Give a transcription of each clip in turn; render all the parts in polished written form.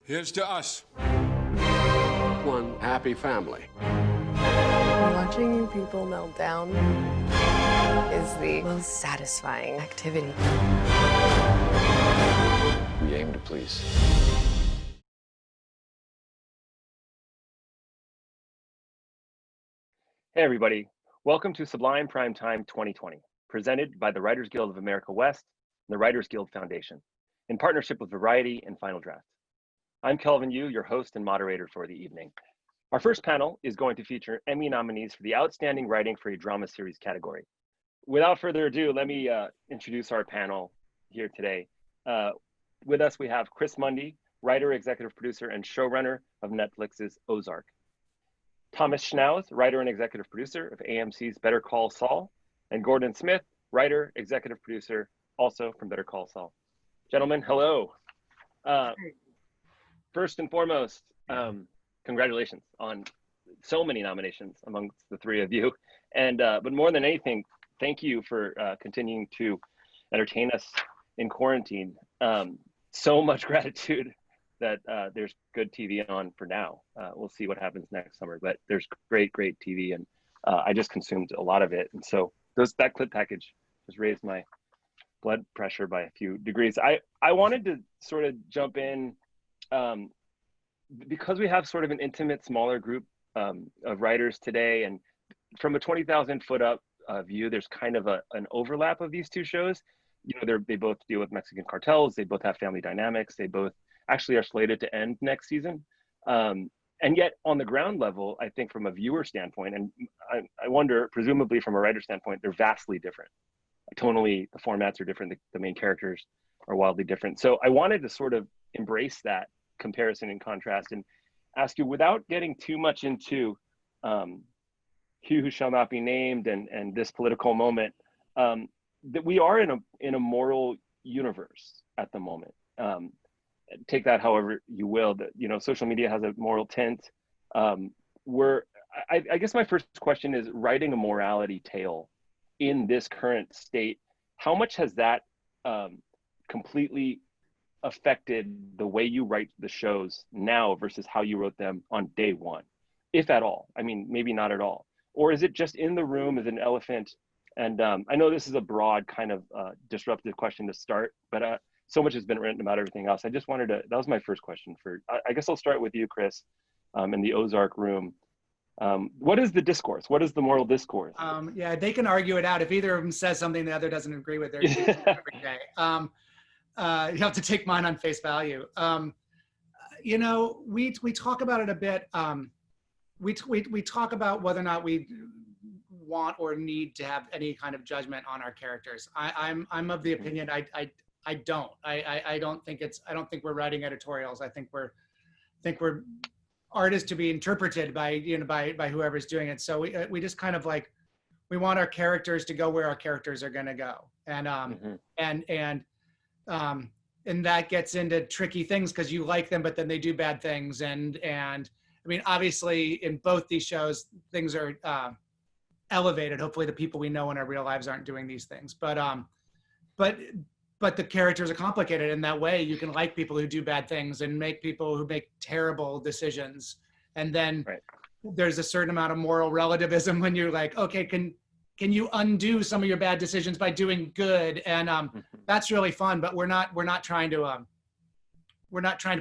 Here's to us. One happy family. Watching you people melt down is the most satisfying activity. We aim to please. Hey everybody, welcome to Sublime Primetime 2020, presented by the Writers Guild of America West and the Writers Guild Foundation, in partnership with Variety and Final Draft. I'm Kelvin, your host and moderator for the evening. Our first panel is going to feature Emmy nominees for the Outstanding Writing for a Drama Series category. Without further ado, let me introduce our panel here today. With us, we have Chris Mundy, writer, executive producer, and showrunner of Netflix's Ozark. Thomas Schnauz, writer and executive producer of AMC's Better Call Saul, and Gordon Smith, writer, executive producer, also from Better Call Saul. Gentlemen, hello. First and foremost, congratulations on so many nominations amongst the three of you. And but more than anything, thank you for continuing to entertain us in quarantine. So much gratitude that there's good TV on for now. We'll see what happens next summer, but there's great TV, and I just consumed a lot of it. And so that clip package just raised my blood pressure by a few degrees. I wanted to sort of jump in because we have sort of an intimate, smaller group of writers today, and from a 20,000 foot up view, there's kind of an overlap of these two shows. You know, they both deal with Mexican cartels. They both have family dynamics. They both actually are slated to end next season. And yet on the ground level, I think from a viewer standpoint, and I wonder, presumably from a writer standpoint, they're vastly different. Tonally, the formats are different. The main characters are wildly different. So I wanted to sort of embrace that comparison and contrast and ask you, without getting too much into He Who Shall Not Be Named and this political moment, that we are in a moral universe at the moment. Take that however you will. That, you know, social media has a moral tint. I guess my first question is, writing a morality tale in this current state, how much has that completely affected the way you write the shows now versus how you wrote them on day one, if at all? I mean, maybe not at all. Or is it just in the room as an elephant? And I know this is a broad kind of disruptive question to start, but so much has been written about everything else. I just wanted to, that was my first question for, I guess I'll start with you, Chris, in the Ozark room. What is the discourse? What is the moral discourse? Yeah, they can argue it out. If either of them says something the other doesn't agree with, they're every day. You have to take mine on face value. You know, we talk about it a bit. We talk about whether or not we want or need to have any kind of judgment on our characters. I'm of the opinion I don't. I don't think we're writing editorials. I think we're art is to be interpreted by by whoever's doing it. So we just kind of like, we want our characters to go where our characters are going to go, and that gets into tricky things because you like them, but then they do bad things. And I mean, obviously, in both these shows, things are elevated. Hopefully, the people we know in our real lives aren't doing these things, but the characters are complicated in that way. You can like people who do bad things and make people who make terrible decisions. And then there's a certain amount of moral relativism when you're like, okay, can you undo some of your bad decisions by doing good? And that's really fun, but we're not trying to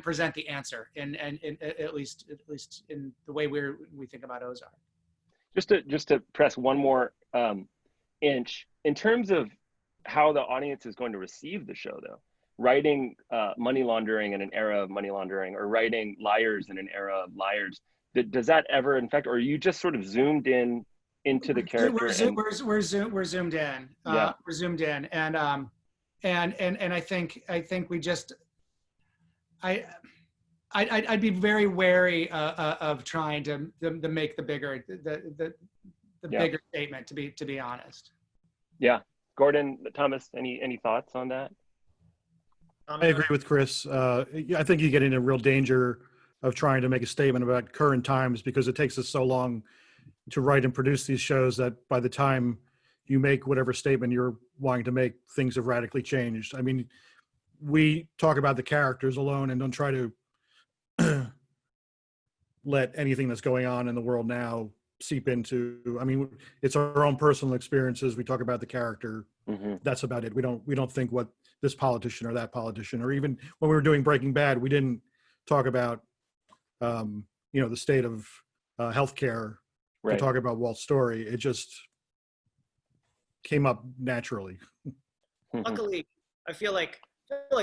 present the answer in at least in the way we think about Ozark. Just to press one more inch in terms of how the audience is going to receive the show, though. Writing money laundering in an era of money laundering, or writing liars in an era of liars, does that ever infect, or are you just sort of zoomed in into the character? We're zoomed in. Yeah. We're zoomed in, and I think we just I'd be very wary of trying to make the bigger bigger statement, to be honest. Yeah. Gordon, Thomas, any thoughts on that? I agree with Chris. I think you get into real danger of trying to make a statement about current times, because it takes us so long to write and produce these shows that by the time you make whatever statement you're wanting to make, things have radically changed. I mean, we talk about the characters alone and don't try to let anything that's going on in the world now seep into. I mean, it's our own personal experiences. We talk about the character. That's about it. We don't think what this politician or that politician, or even when we were doing Breaking Bad, we didn't talk about the state of healthcare to talk about Walt's story. It just came up naturally. Luckily, I feel like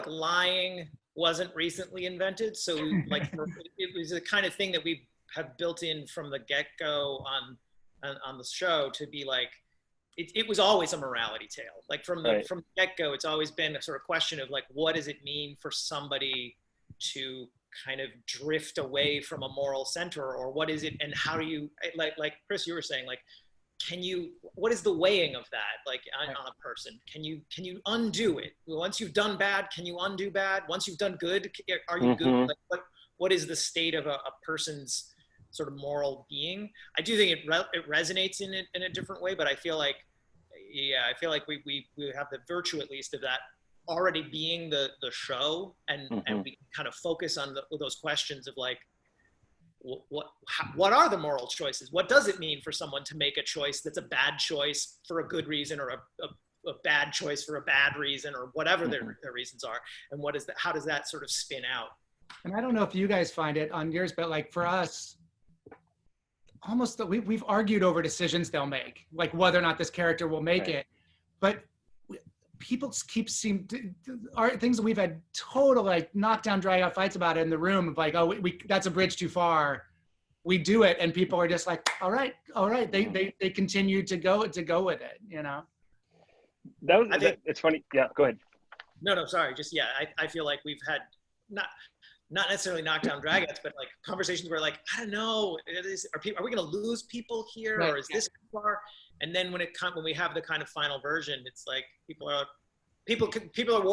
lying wasn't recently invented, so like it was the kind of thing that we have built in from the get-go on the show to be like, it was always a morality tale. Like from the get-go, it's always been a sort of question of like, what does it mean for somebody to kind of drift away from a moral center, or what is it, and how do you, like Chris, you were saying, like, what is the weighing of that, like on a person? Can you undo it? Once you've done bad, can you undo bad? Once you've done good, are you good? Like, what is the state of a person's sort of moral being? I do think it resonates in a different way, but I feel like we have the virtue, at least, of that already being the show, and we can kind of focus on those questions of like, what are the moral choices? What does it mean for someone to make a choice that's a bad choice for a good reason, or a bad choice for a bad reason, or whatever their reasons are? And what is that? How does that sort of spin out? And I don't know if you guys find it on yours, but like for us, almost we've argued over decisions they'll make, like whether or not this character will make it. But people keep things that we've had total like knockdown, drag out fights about it in the room of like, oh, that's a bridge too far. We do it, and people are just like, all right. They continue to go with it, you know. It's funny. Yeah, go ahead. No, sorry. Just I feel like we've had not necessarily knockdown dragouts, but like conversations where like, I don't know, are we going to lose people here, or is this too far? And then when we have the kind of final version, it's like people are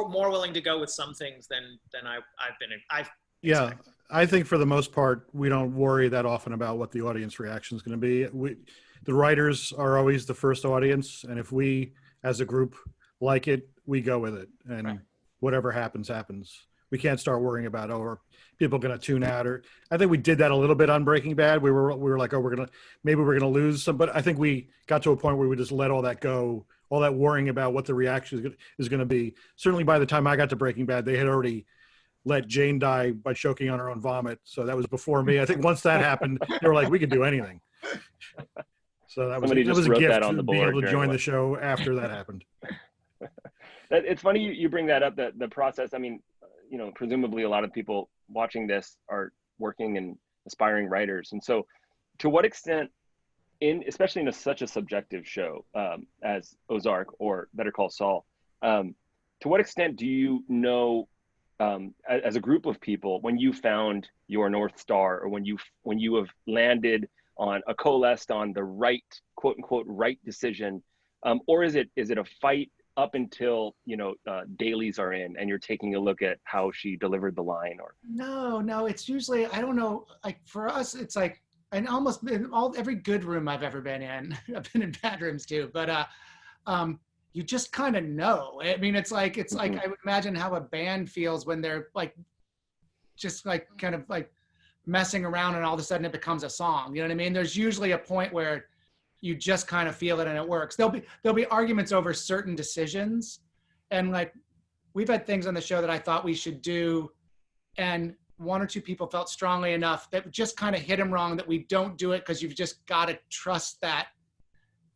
more willing to go with some things than I've been. Yeah, I think for the most part, we don't worry that often about what the audience reaction is going to be. The writers are always the first audience, and if we, as a group, like it, we go with it, and whatever happens, happens. We can't start worrying about, are people going to tune out? Or I think we did that a little bit on Breaking Bad. We were like, maybe we're gonna lose some. But I think we got to a point where we just let all that go, all that worrying about what the reaction is going to be. Certainly, by the time I got to Breaking Bad, they had already let Jane die by choking on her own vomit. So that was before me. I think once that happened, they were like, we could do anything. So that was a gift to be able to join the show after that happened. It's funny you bring that up. The process. I mean, presumably a lot of people watching this are working and aspiring writers. And so to what extent, especially in such a subjective show as Ozark, or Better Call Saul, to what extent do you know, as a group of people, when you found your North Star, or when you have landed on coalesced on the right, quote unquote, right decision, or is it a fight up until dailies are in and you're taking a look at how she delivered the line? Or no, it's usually, I don't know, like for us it's like, and almost in every good room I've ever been in, I've been in bad rooms too, but you just kind of know. I mean, it's like I would imagine how a band feels when they're like just like kind of like messing around and all of a sudden it becomes a song, you know what I mean? There's usually a point where you just kind of feel it and it works. There'll be arguments over certain decisions, and like we've had things on the show that I thought we should do, and one or two people felt strongly enough that just kind of hit them wrong that we don't do it, because you've just got to trust that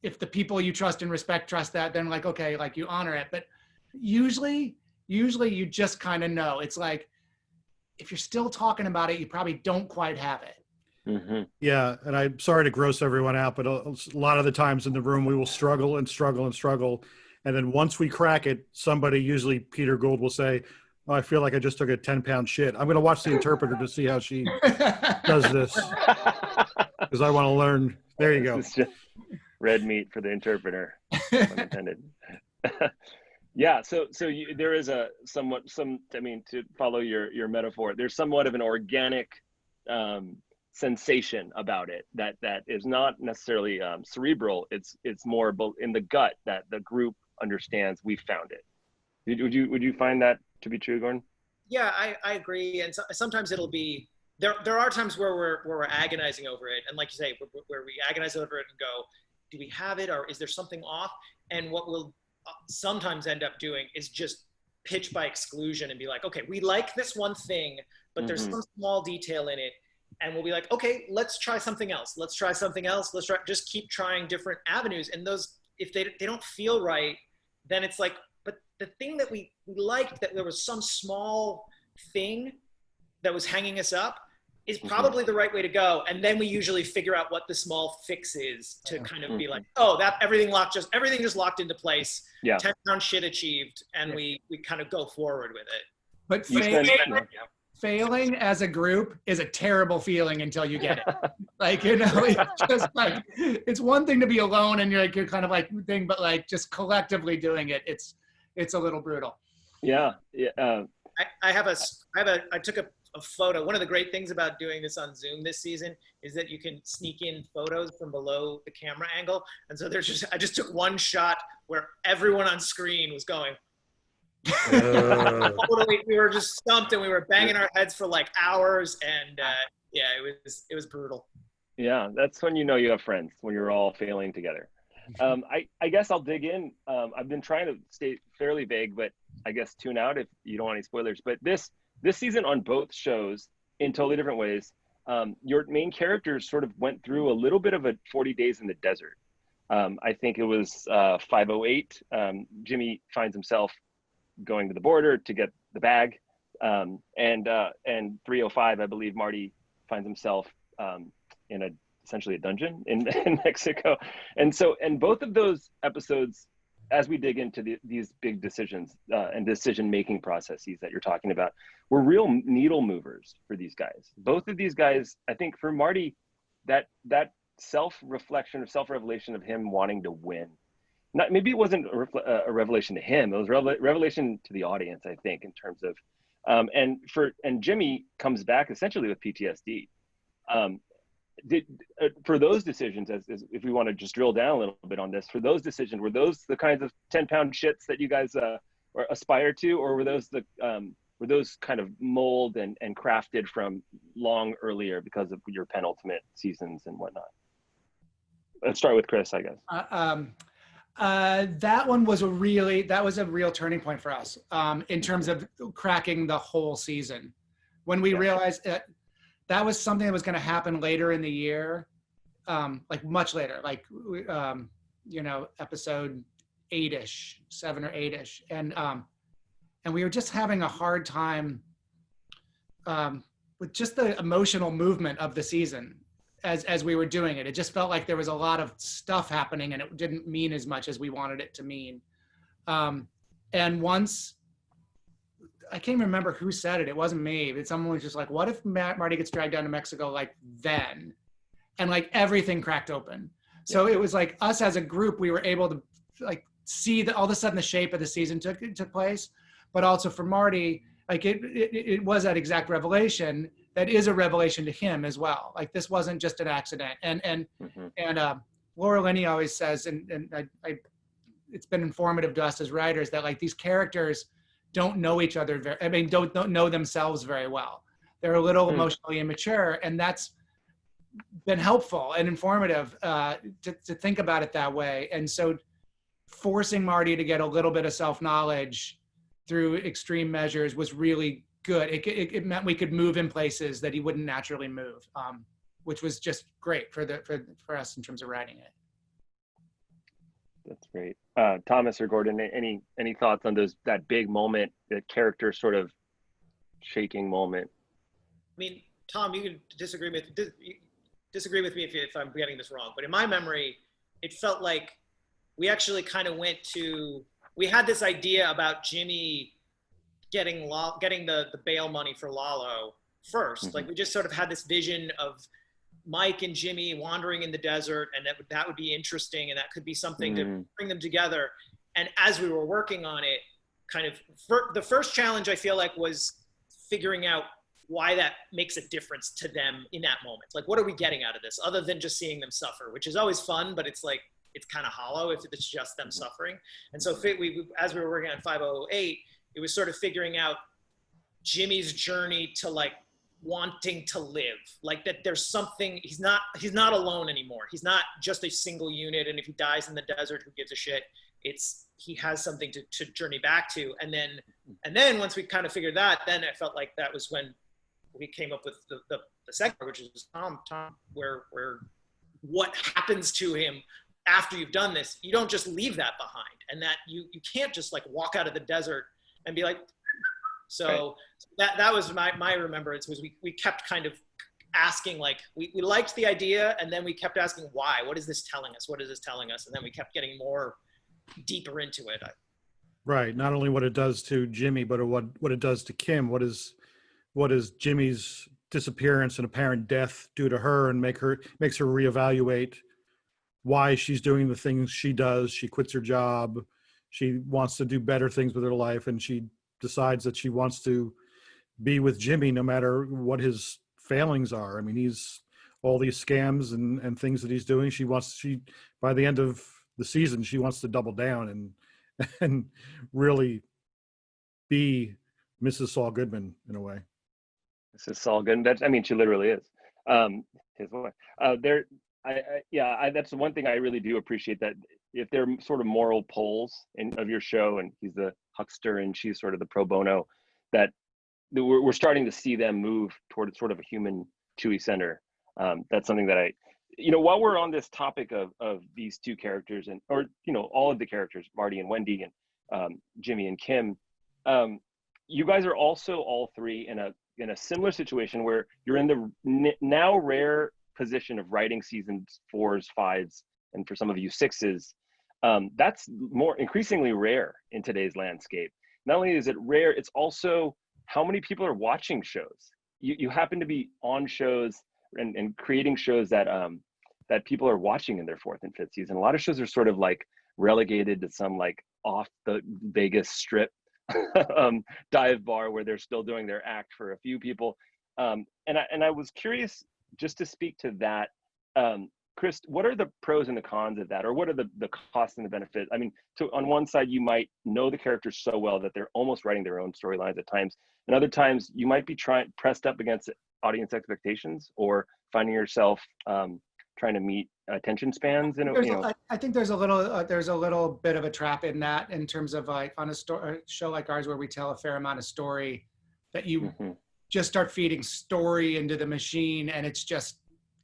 if the people you trust and respect trust that, then like, okay, like you honor it. But usually you just kind of know. It's like, if you're still talking about it, you probably don't quite have it. Yeah, and I'm sorry to gross everyone out, but a lot of the times in the room we will struggle, and then once we crack it, somebody, usually Peter Gould, will say, oh, I feel like I just took a 10-pound shit. I'm going to watch The Interpreter to see how she does this, because I want to learn. There you go. It's just red meat for The Interpreter, unintended. Yeah, so there is to follow your metaphor, there's somewhat of an organic sensation about it that is not necessarily cerebral. It's more in the gut that the group understands we found it. Would you find that to be true, Gordon? Yeah, I agree. And sometimes there are times where we're agonizing over it, and like you say, where we agonize over it and go, do we have it, or is there something off? And what we'll sometimes end up doing is just pitch by exclusion and be like, okay, we like this one thing, but there's some small detail in it, and we'll be like, okay, let's try something else. Let's try something else. Let's try, just keep trying different avenues. And those, if they don't feel right, then it's like, but the thing that we liked, that there was some small thing that was hanging us up, is probably the right way to go. And then we usually figure out what the small fix is to kind of be like, oh, that everything just locked into place. 10-pound shit achieved, and we kind of go forward with it. But failing as a group is a terrible feeling until you get it. Like, you know, it's just like, it's one thing to be alone and you're kind of like thing, but like just collectively doing it, it's a little brutal. Yeah. I took a photo. One of the great things about doing this on Zoom this season is that you can sneak in photos from below the camera angle. And so I just took one shot where everyone on screen was going, totally, we were just stumped, and we were banging our heads for like hours, and it was brutal. Yeah, that's when you know you have friends, when you're all failing together. I guess I'll dig in. I've been trying to stay fairly vague, but I guess tune out if you don't want any spoilers. But this season on both shows, in totally different ways, your main characters sort of went through a little bit of a 40 days in the desert. I think it was 508. Jimmy finds himself going to the border to get the bag, and 305, I believe Marty finds himself in essentially a dungeon in Mexico. And both of those episodes, as we dig into these big decisions and decision-making processes that you're talking about, were real needle movers for these guys. Both of these guys, I think for Marty, that self-reflection or self-revelation of him wanting to win, maybe it wasn't a revelation to him, it was revelation to the audience, I think, in terms of, and Jimmy comes back essentially with PTSD. For those decisions, as if we want to just drill down a little bit on this, for those decisions, were those the kinds of 10-pound shits that you guys aspire to, or were those kind of mold and crafted from long earlier because of your penultimate seasons and whatnot? Let's start with Chris, I guess. That was a real turning point for us in terms of cracking the whole season. When we realized that was something that was going to happen later in the year, like much later, like, episode 8-ish, 7 or 8-ish. And we were just having a hard time with just the emotional movement of the season. As we were doing it, it just felt like there was a lot of stuff happening and it didn't mean as much as we wanted it to mean. And once, I can't remember who said it. It wasn't me, but someone was just like, what if Marty gets dragged down to Mexico like then? And like everything cracked open. So it was like us as a group, we were able to like see that all of a sudden the shape of the season took place, but also for Marty, like it was that exact revelation that is a revelation to him as well. Like this wasn't just an accident. And Laura Linney always says, and I it's been informative to us as writers, that like these characters don't know each other don't know themselves very well. They're a little emotionally immature, and that's been helpful and informative to think about it that way. And so forcing Marty to get a little bit of self-knowledge through extreme measures was really good. It meant we could move in places that he wouldn't naturally move, which was just great for us in terms of writing it. That's great. Thomas or Gordon, any thoughts on that big moment, that character sort of shaking moment? I mean, Tom, you can disagree with me if I'm getting this wrong, but in my memory, it felt like we actually kind of we had this idea about Jimmy getting the bail money for Lalo first. Like we just sort of had this vision of Mike and Jimmy wandering in the desert, and that would be interesting, and that could be something to bring them together. And as we were working on it, kind of the first challenge I feel like was figuring out why that makes a difference to them in that moment. Like, what are we getting out of this other than just seeing them suffer, which is always fun, but it's like, it's kind of hollow if it's just them suffering. And so as we were working on 508, it was sort of figuring out Jimmy's journey to like wanting to live, like that there's something, he's not alone anymore. He's not just a single unit, and if he dies in the desert, who gives a shit? He has something to journey back to. And then once we kind of figured that, then I felt like that was when we came up with the second part, which is Tom, where what happens to him after you've done this. You don't just leave that behind, and that you can't just like walk out of the desert and be like, so right. that was my remembrance, was we kept kind of asking, like, we liked the idea, and then we kept asking why. What is this telling us? What is this telling us? And then we kept getting more deeper into it. Right. Not only what it does to Jimmy, but what it does to Kim. What is Jimmy's disappearance and apparent death do to her, and makes her reevaluate why she's doing the things she does. She quits her job. She wants to do better things with her life, and she decides that she wants to be with Jimmy no matter what his failings are. I mean, he's all these scams and things that he's doing. She by the end of the season, she wants to double down and really be Mrs. Saul Goodman in a way. Mrs. Saul Goodman. She literally is his wife. That's the one thing I really do appreciate, that if they're sort of moral poles of your show, and he's the huckster and she's sort of the pro bono, that we're starting to see them move toward sort of a human Chewy center. That's something that while we're on this topic of these two characters, or all of the characters, Marty and Wendy and Jimmy and Kim, you guys are also all three in a similar situation where you're in the now rare position of writing seasons 4s, 5s, and for some of you 6s. That's more increasingly rare in today's landscape. Not only is it rare, it's also how many people are watching shows. You happen to be on shows and creating shows that people are watching in their 4th and 5th season. A lot of shows are sort of like relegated to some like off the Vegas Strip dive bar where they're still doing their act for a few people. And I was curious, just to speak to that, Chris, what are the pros and the cons of that, or what are the costs and the benefits? On one side, you might know the characters so well that they're almost writing their own storylines at times, and other times you might be pressed up against audience expectations, or finding yourself trying to meet attention spans. I think there's a little bit of a trap in that, in terms of like on a show like ours where we tell a fair amount of story, that you just start feeding story into the machine, and it's just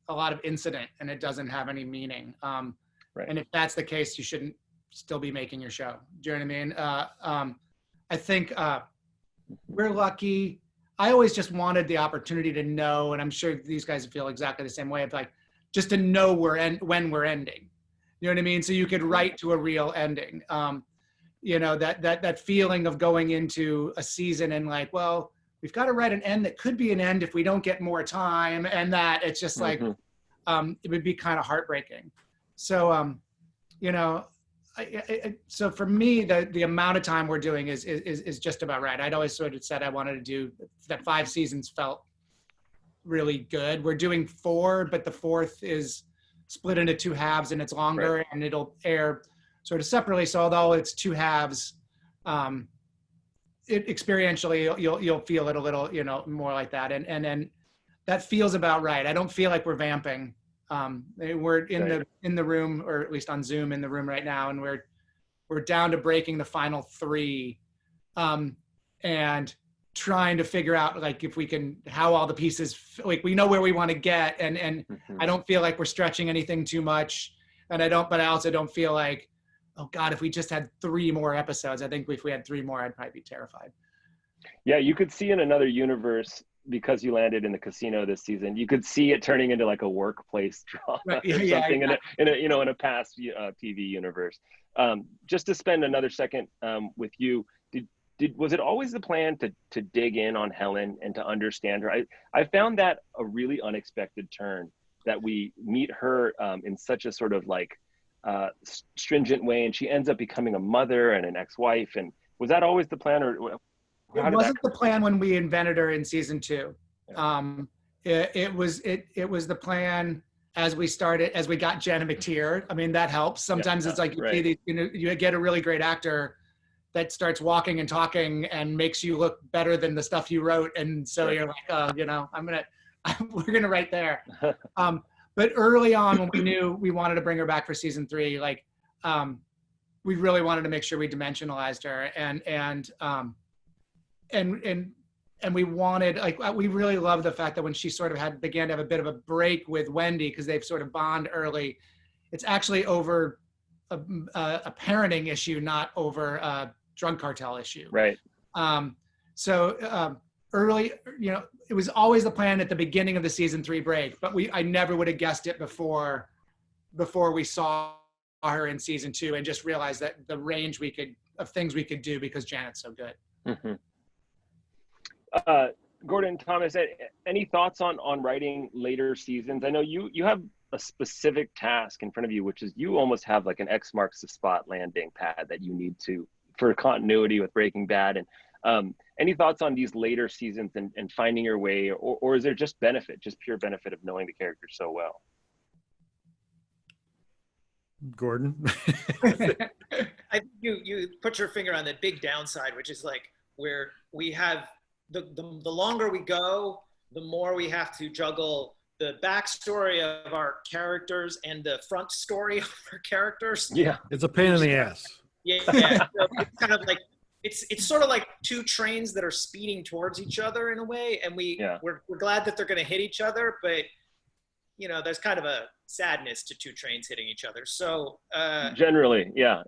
a lot of incident and it doesn't have any meaning. Right. And if that's the case, you shouldn't still be making your show. Do you know what I mean? I think we're lucky. I always just wanted the opportunity to know, and I'm sure these guys feel exactly the same way, of like, just to know when we're ending. You know what I mean? So you could write to a real ending. That feeling of going into a season and like, well, we've got to write an end that could be an end if we don't get more time, and that it's just like, it would be kind of heartbreaking. So, so for me, the amount of time we're doing is just about right. I'd always sort of said I wanted to do that. 5 seasons felt really good. We're doing 4, but the 4th is split into 2 halves, and it's longer, right, and it'll air sort of separately. So although it's 2 halves, experientially you'll feel it a little more like that, and then that feels about right. I don't feel like we're vamping. We're in the room, or at least on Zoom in the room right now, and we're down to breaking the final 3, and trying to figure out like if we can, how all the pieces, like we know where we want to get, and I don't feel like we're stretching anything too much, but I also don't feel like, oh God, if we just had 3 more episodes. I think if we had 3 more, I'd probably be terrified. Yeah, you could see in another universe, because you landed in the casino this season, you could see it turning into like a workplace drama, right, or something in a past TV universe. Just to spend another second with you, was it always the plan to dig in on Helen and to understand her? I found that a really unexpected turn, that we meet her in such a sort of like stringent way, and she ends up becoming a mother and an ex-wife. And was that always the plan, or it wasn't the plan when we invented her in season 2? It was the plan as we got Jenna McTeer. I mean, that helps. Sometimes it's like you see these, you get a really great actor, that starts walking and talking and makes you look better than the stuff you wrote. And so you're like, oh, you know, we're gonna write there. But early on, when we knew we wanted to bring her back for season 3, like, we really wanted to make sure we dimensionalized her, and we wanted, like, we really loved the fact that when she sort of began to have a bit of a break with Wendy, because they've sort of bond early, it's actually over a parenting issue, not over a drug cartel issue. Right. So early, you know, it was always the plan at the beginning of the season 3 break, but I never would have guessed it before we saw her in season 2 and just realized that the range of things we could do because Janet's so good. Mm-hmm. Gordon, Thomas, any thoughts on writing later seasons? I know you have a specific task in front of you, which is you almost have like an X marks the spot landing pad that you need to, for continuity with Breaking Bad. And any thoughts on these later seasons and finding your way, or is there just pure benefit of knowing the characters so well? Gordon. I think you put your finger on the big downside, which is like where we have the longer we go, the more we have to juggle the backstory of our characters and the front story of our characters. Yeah, it's a pain in the ass. Yeah. So it's kind of like it's sort of like two trains that are speeding towards each other in a way, and we're glad that they're going to hit each other, but you know, there's kind of a sadness to two trains hitting each other. So generally, yeah.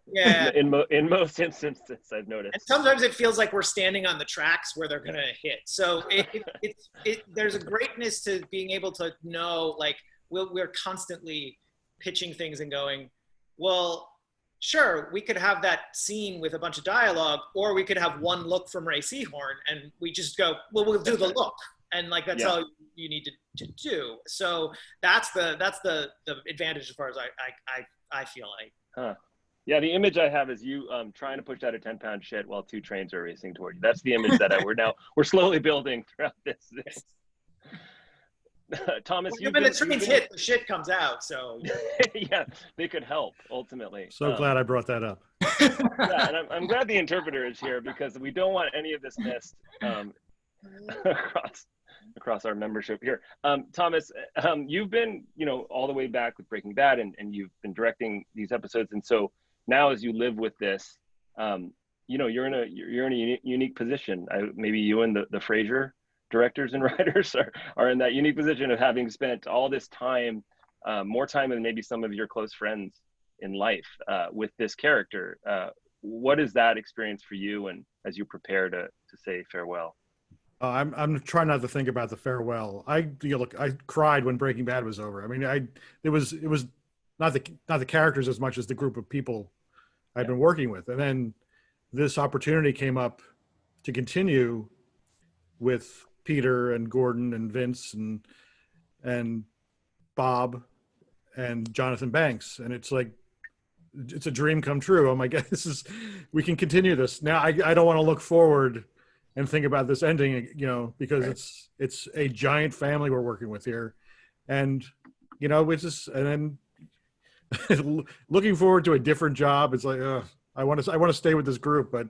In most instances, I've noticed. And sometimes it feels like we're standing on the tracks where they're going to hit. So there's a greatness to being able to know, like, we're constantly pitching things and going, well, sure, we could have that scene with a bunch of dialogue, or we could have one look from Ray Seahorn, and we just go, well, we'll do the look. And like, that's all you need to do. So that's the advantage as far as I feel like. Huh. Yeah, the image I have is you trying to push out a 10-pound shit while two trains are racing toward you. That's the image that we're slowly building throughout this. Thomas, when the trains hit, the shit comes out. So yeah, they could help ultimately. So glad I brought that up. Yeah, and I'm glad the interpreter is here, because we don't want any of this missed across our membership here. Thomas, you've been, all the way back with Breaking Bad, and you've been directing these episodes. And so now, as you live with this, you're in a unique position. Maybe you and the Frasier directors and writers are in that unique position of having spent all this time, more time than maybe some of your close friends in life, with this character. What is that experience for you, and as you prepare to say farewell? I'm trying not to think about the farewell. I cried when Breaking Bad was over. I mean, it was not the characters as much as the group of people I've been working with. And then this opportunity came up to continue with Peter and Gordon and Vince and Bob and Jonathan Banks. And it's like, it's a dream come true. Oh my God, we can continue this. Now I don't want to look forward and think about this ending, because it's a giant family we're working with here. And, it's just, and then looking forward to a different job. It's like, I want to stay with this group, but,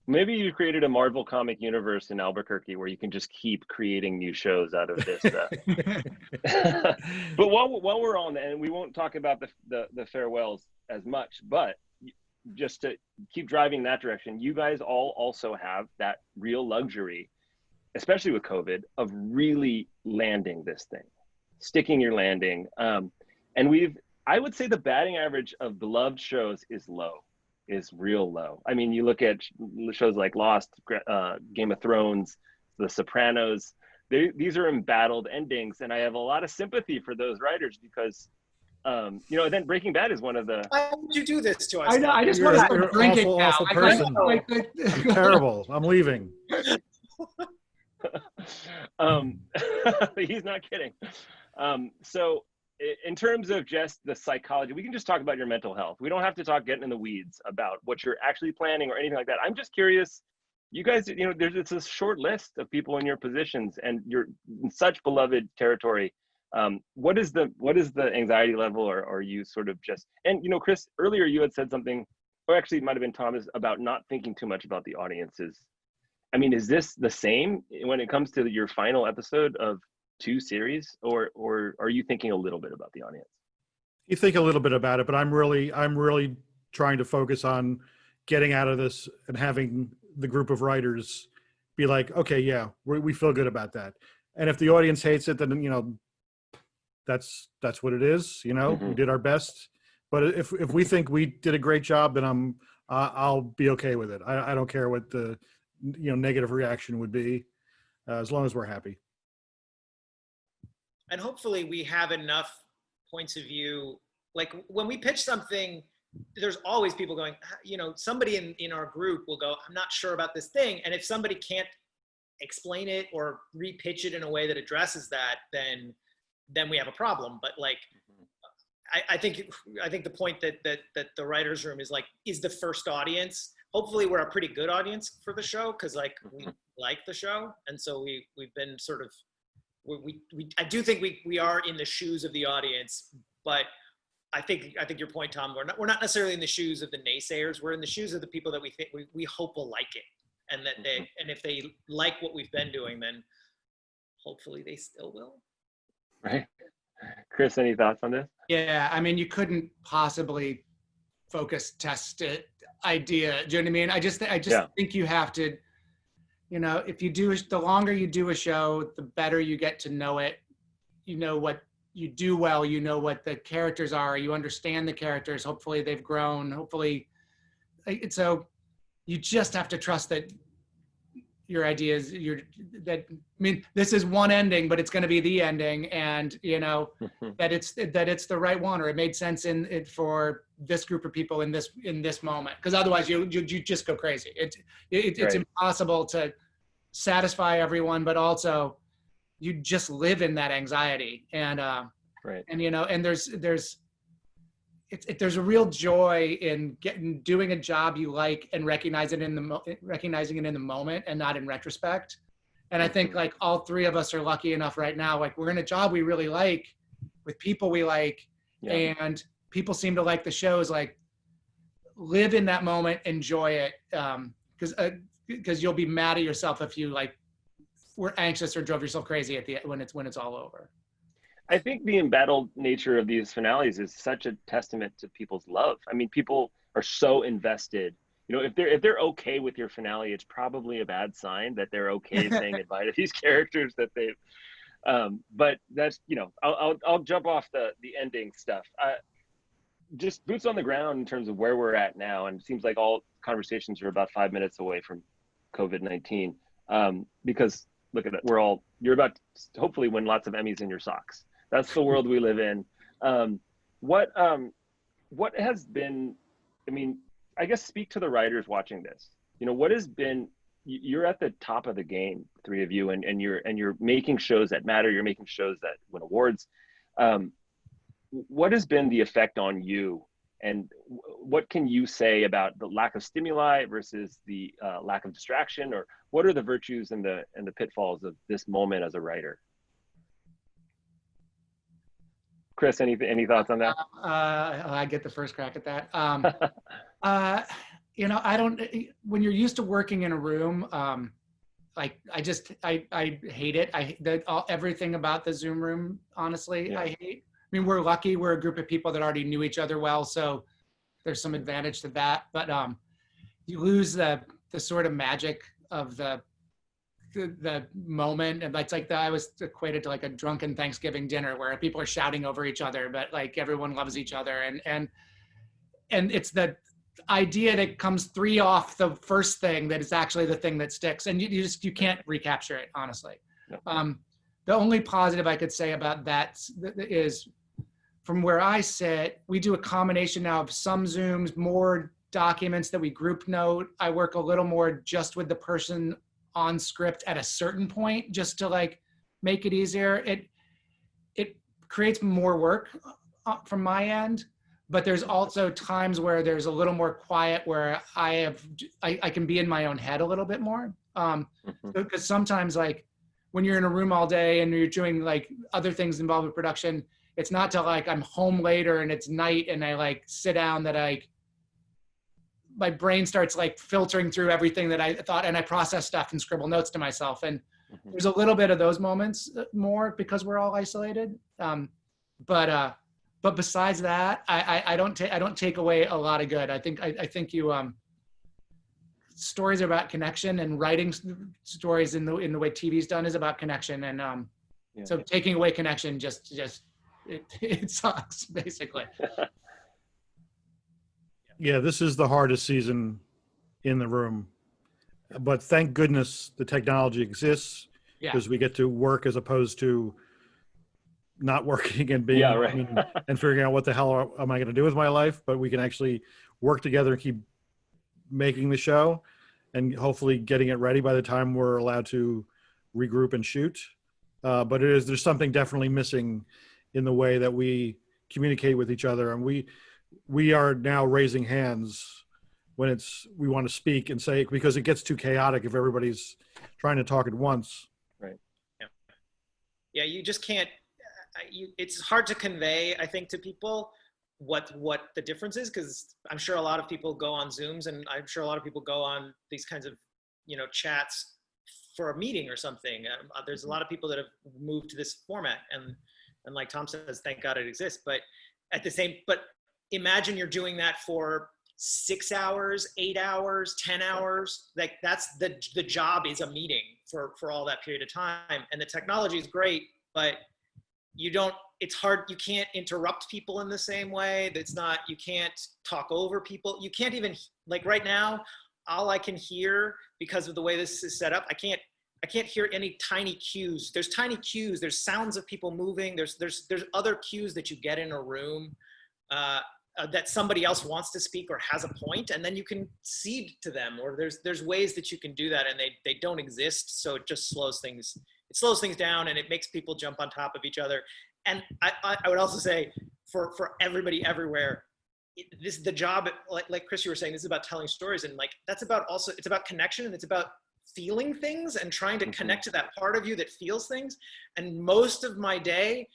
Maybe you created a Marvel comic universe in Albuquerque where you can just keep creating new shows out of this. But while we're on, and we won't talk about the farewells as much, but just to keep driving that direction, you guys all also have that real luxury, especially with COVID, of really landing this thing, sticking your landing. And I would say the batting average of beloved shows is real low. I mean, you look at shows like Lost, Game of Thrones, The Sopranos, these are embattled endings. And I have a lot of sympathy for those writers because, then Breaking Bad is one of the... Why would you do this to us? I know, I just want to start drinking now. Awful person. I'm terrible. I'm leaving. He's not kidding. So in terms of just the psychology, we can just talk about your mental health. We don't have to getting in the weeds about what you're actually planning or anything like that. I'm just curious, you guys, it's a short list of people in your positions and you're in such beloved territory. What is the anxiety level, or are you sort of just, and Chris, earlier you had said something or actually it might have been Thomas, about not thinking too much about the audiences. I mean, is this the same when it comes to your final episode of 2 series, or are you thinking a little bit about the audience? You think a little bit about it, but I'm really trying to focus on getting out of this and having the group of writers be like, okay, yeah, we feel good about that. And if the audience hates it, then, you know, that's what it is. You know, we did our best. But if we think we did a great job, then I'll be okay with it. I don't care what the, you know, negative reaction would be, as long as we're happy. And hopefully we have enough points of view. Like when we pitch something, there's always people going, you know, somebody in our group will go, I'm not sure about this thing. And if somebody can't explain it or repitch it in a way that addresses that, then we have a problem. But like, I think the point that the writer's room is like, is the first audience. Hopefully we're a pretty good audience for the show, because like we like the show. And so we've been sort of, I do think we are in the shoes of the audience, but I think your point, Tom, we're not necessarily in the shoes of the naysayers. We're in the shoes of the people that we think we hope will like it, and that and if they like what we've been doing, then hopefully they still will. Right. Chris, any thoughts on this? Yeah, I mean, you couldn't possibly focus test it idea. Do you know what I mean? I just think you have to, you know, if you do, the longer you do a show, the better you get to know it. You know what you do well, you know what the characters are, you understand the characters, hopefully they've grown, hopefully, so you just have to trust that your ideas, I mean, this is one ending, but it's going to be the ending, and you know, that it's the right one, or it made sense in it for this group of people in this moment, because otherwise you just go crazy. It's impossible to satisfy everyone, but also you just live in that anxiety, and and you know, and there's a real joy in doing a job you like and recognizing it in the moment and not in retrospect. And I think like all 3 of us are lucky enough right now, like we're in a job we really like with people we like, and people seem to like the shows. Like, live in that moment, enjoy it, because you'll be mad at yourself if you like were anxious or drove yourself crazy when it's all over. I think the embattled nature of these finales is such a testament to people's love. I mean, people are so invested. You know, if they're okay with your finale, it's probably a bad sign that they're okay saying goodbye to these characters that they've. But that's, you know, I'll jump off the ending stuff. Just boots on the ground in terms of where we're at now, and it seems like all conversations are about 5 minutes away from COVID-19. Because look at it, you're about to hopefully win lots of Emmys in your socks. That's the world we live in. What has been, I mean, I guess speak to the writers watching this. You know, what has been, you're at the top of the game, 3 of you, and you're making shows that matter. You're making shows that win awards. What has been the effect on you, and what can you say about the lack of stimuli versus the lack of distraction, or what are the virtues and the pitfalls of this moment as a writer? Chris, any thoughts on that? I get the first crack at that. You know, when you're used to working in a room, like I hate it. Everything about the Zoom room, honestly, I hate. I mean, we're lucky. We're a group of people that already knew each other well, so there's some advantage to that. But you lose the sort of magic of the moment, and it's like I was equated to like a drunken Thanksgiving dinner where people are shouting over each other, but like everyone loves each other, and it's the idea that comes 3 off the first thing that is actually the thing that sticks, and you can't recapture it, honestly. No. The only positive I could say about that is, from where I sit, we do a combination now of some Zooms, more documents that we group note. I work a little more just with the person on script at a certain point, just to like make it easier. It creates more work from my end, but there's also times where there's a little more quiet, where I can be in my own head a little bit more. Because sometimes, like when you're in a room all day and you're doing like other things involved with production, it's not till like I'm home later and it's night and I like sit down that my brain starts like filtering through everything that I thought, and I process stuff and scribble notes to myself. And there's a little bit of those moments more because we're all isolated. But besides that, I don't take away a lot of good. I think you stories are about connection, and writing stories in the way TV's done is about connection. And so taking away connection just it sucks basically. Yeah, this is the hardest season in the room, but thank goodness the technology exists, because we get to work as opposed to not working and being and figuring out what the hell am I going to do with my life. But we can actually work together and keep making the show, and hopefully getting it ready by the time we're allowed to regroup and shoot. But there's something definitely missing in the way that we communicate with each other, and we are now raising hands when we want to speak and say, because it gets too chaotic if everybody's trying to talk at once. Right. Yeah, you just can't. It's hard to convey, I think, to people what the difference is, because I'm sure a lot of people go on Zooms, and I'm sure a lot of people go on these kinds of chats for a meeting or something. There's a lot of people that have moved to this format, and like Tom says, thank God it exists. But imagine you're doing that for 6 hours, 8 hours, 10 hours. Like that's the job is a meeting for all that period of time. And the technology is great, but it's hard. You can't interrupt people in the same way. You can't talk over people. You can't even, like right now, all I can hear, because of the way this is set up, I can't hear any tiny cues. There's tiny cues. There's sounds of people moving. There's other cues that you get in a room that somebody else wants to speak or has a point, and then you can cede to them. Or there's ways that you can do that, and they don't exist. So it just slows things. It slows things down, and it makes people jump on top of each other. And I would also say for everybody everywhere, this is the job. Like Chris, you were saying, this is about telling stories, and like it's about connection, and it's about feeling things and trying to connect to that part of you that feels things. And most of my day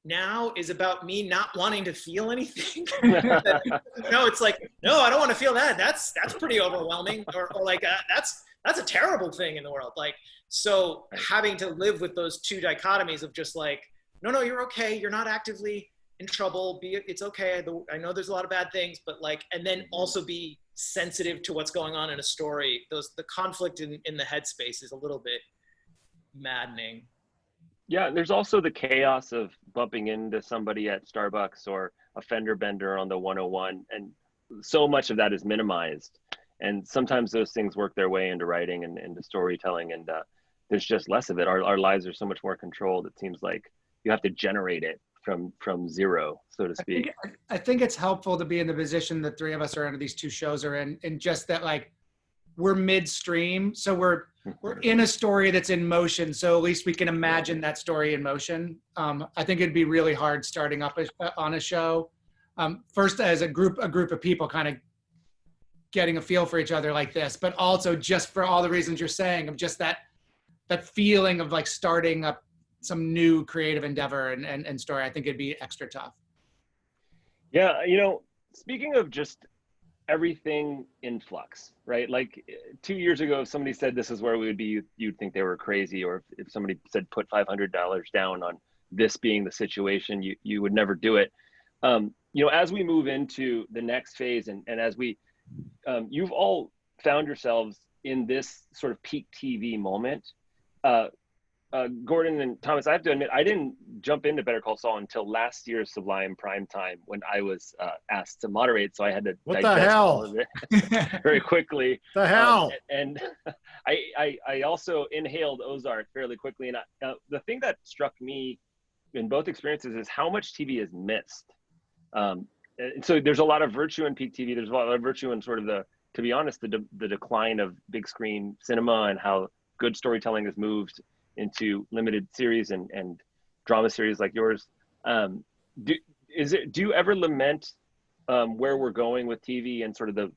now is about me not wanting to feel anything. It's like, no, I don't want to feel that. That's pretty overwhelming, or like that's a terrible thing in the world. Like, so having to live with those two dichotomies of just like, no, you're okay. You're not actively in trouble. It's okay. I know there's a lot of bad things, but like, and then also be sensitive to what's going on in a story. The conflict in the headspace is a little bit maddening. Yeah, there's also the chaos of bumping into somebody at Starbucks or a fender bender on the 101, and so much of that is minimized. And sometimes those things work their way into writing and into storytelling, and there's just less of it. Our lives are so much more controlled. It seems like you have to generate it from zero, so to speak. I think it's helpful to be in the position that three of us are in, these two shows are in, and just that like we're midstream, so we're in a story that's in motion, so at least we can imagine that story in motion. I think it'd be really hard starting up on a show first as a group of people kind of getting a feel for each other like this, but also just for all the reasons you're saying, of just that feeling of like starting up some new creative endeavor and story. I think it'd be extra tough. Yeah, speaking of just everything in flux, right? Like 2 years ago, if somebody said this is where we would be, you'd think they were crazy. Or if somebody said put $500 down on this being the situation, you would never do it. As we move into the next phase, and as we, you've all found yourselves in this sort of peak TV moment. Gordon and Thomas, I have to admit, I didn't jump into Better Call Saul until last year's Sublime Primetime, when I was asked to moderate, so I had to digest all of it very quickly. The hell? And I also inhaled Ozark fairly quickly. And the thing that struck me in both experiences is how much TV is missed. And so there's a lot of virtue in peak TV. There's a lot of virtue in sort of to be honest, the decline of big screen cinema, and how good storytelling has moved into limited series and drama series like yours. Do you ever lament where we're going with TV and sort of the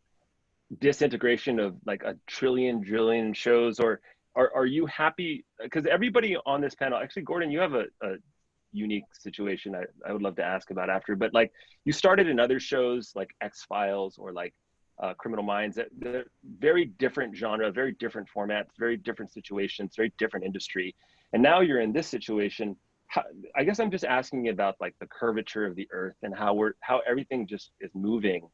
disintegration of like a trillion shows, or are you happy? Because everybody on this panel, actually, Gordon, you have a unique situation I would love to ask about after, but like you started in other shows like X-Files or like Criminal Minds. They're very different genre, very different formats, very different situations, very different industry. And now you're in this situation. I guess I'm just asking you about like the curvature of the earth and how everything just is moving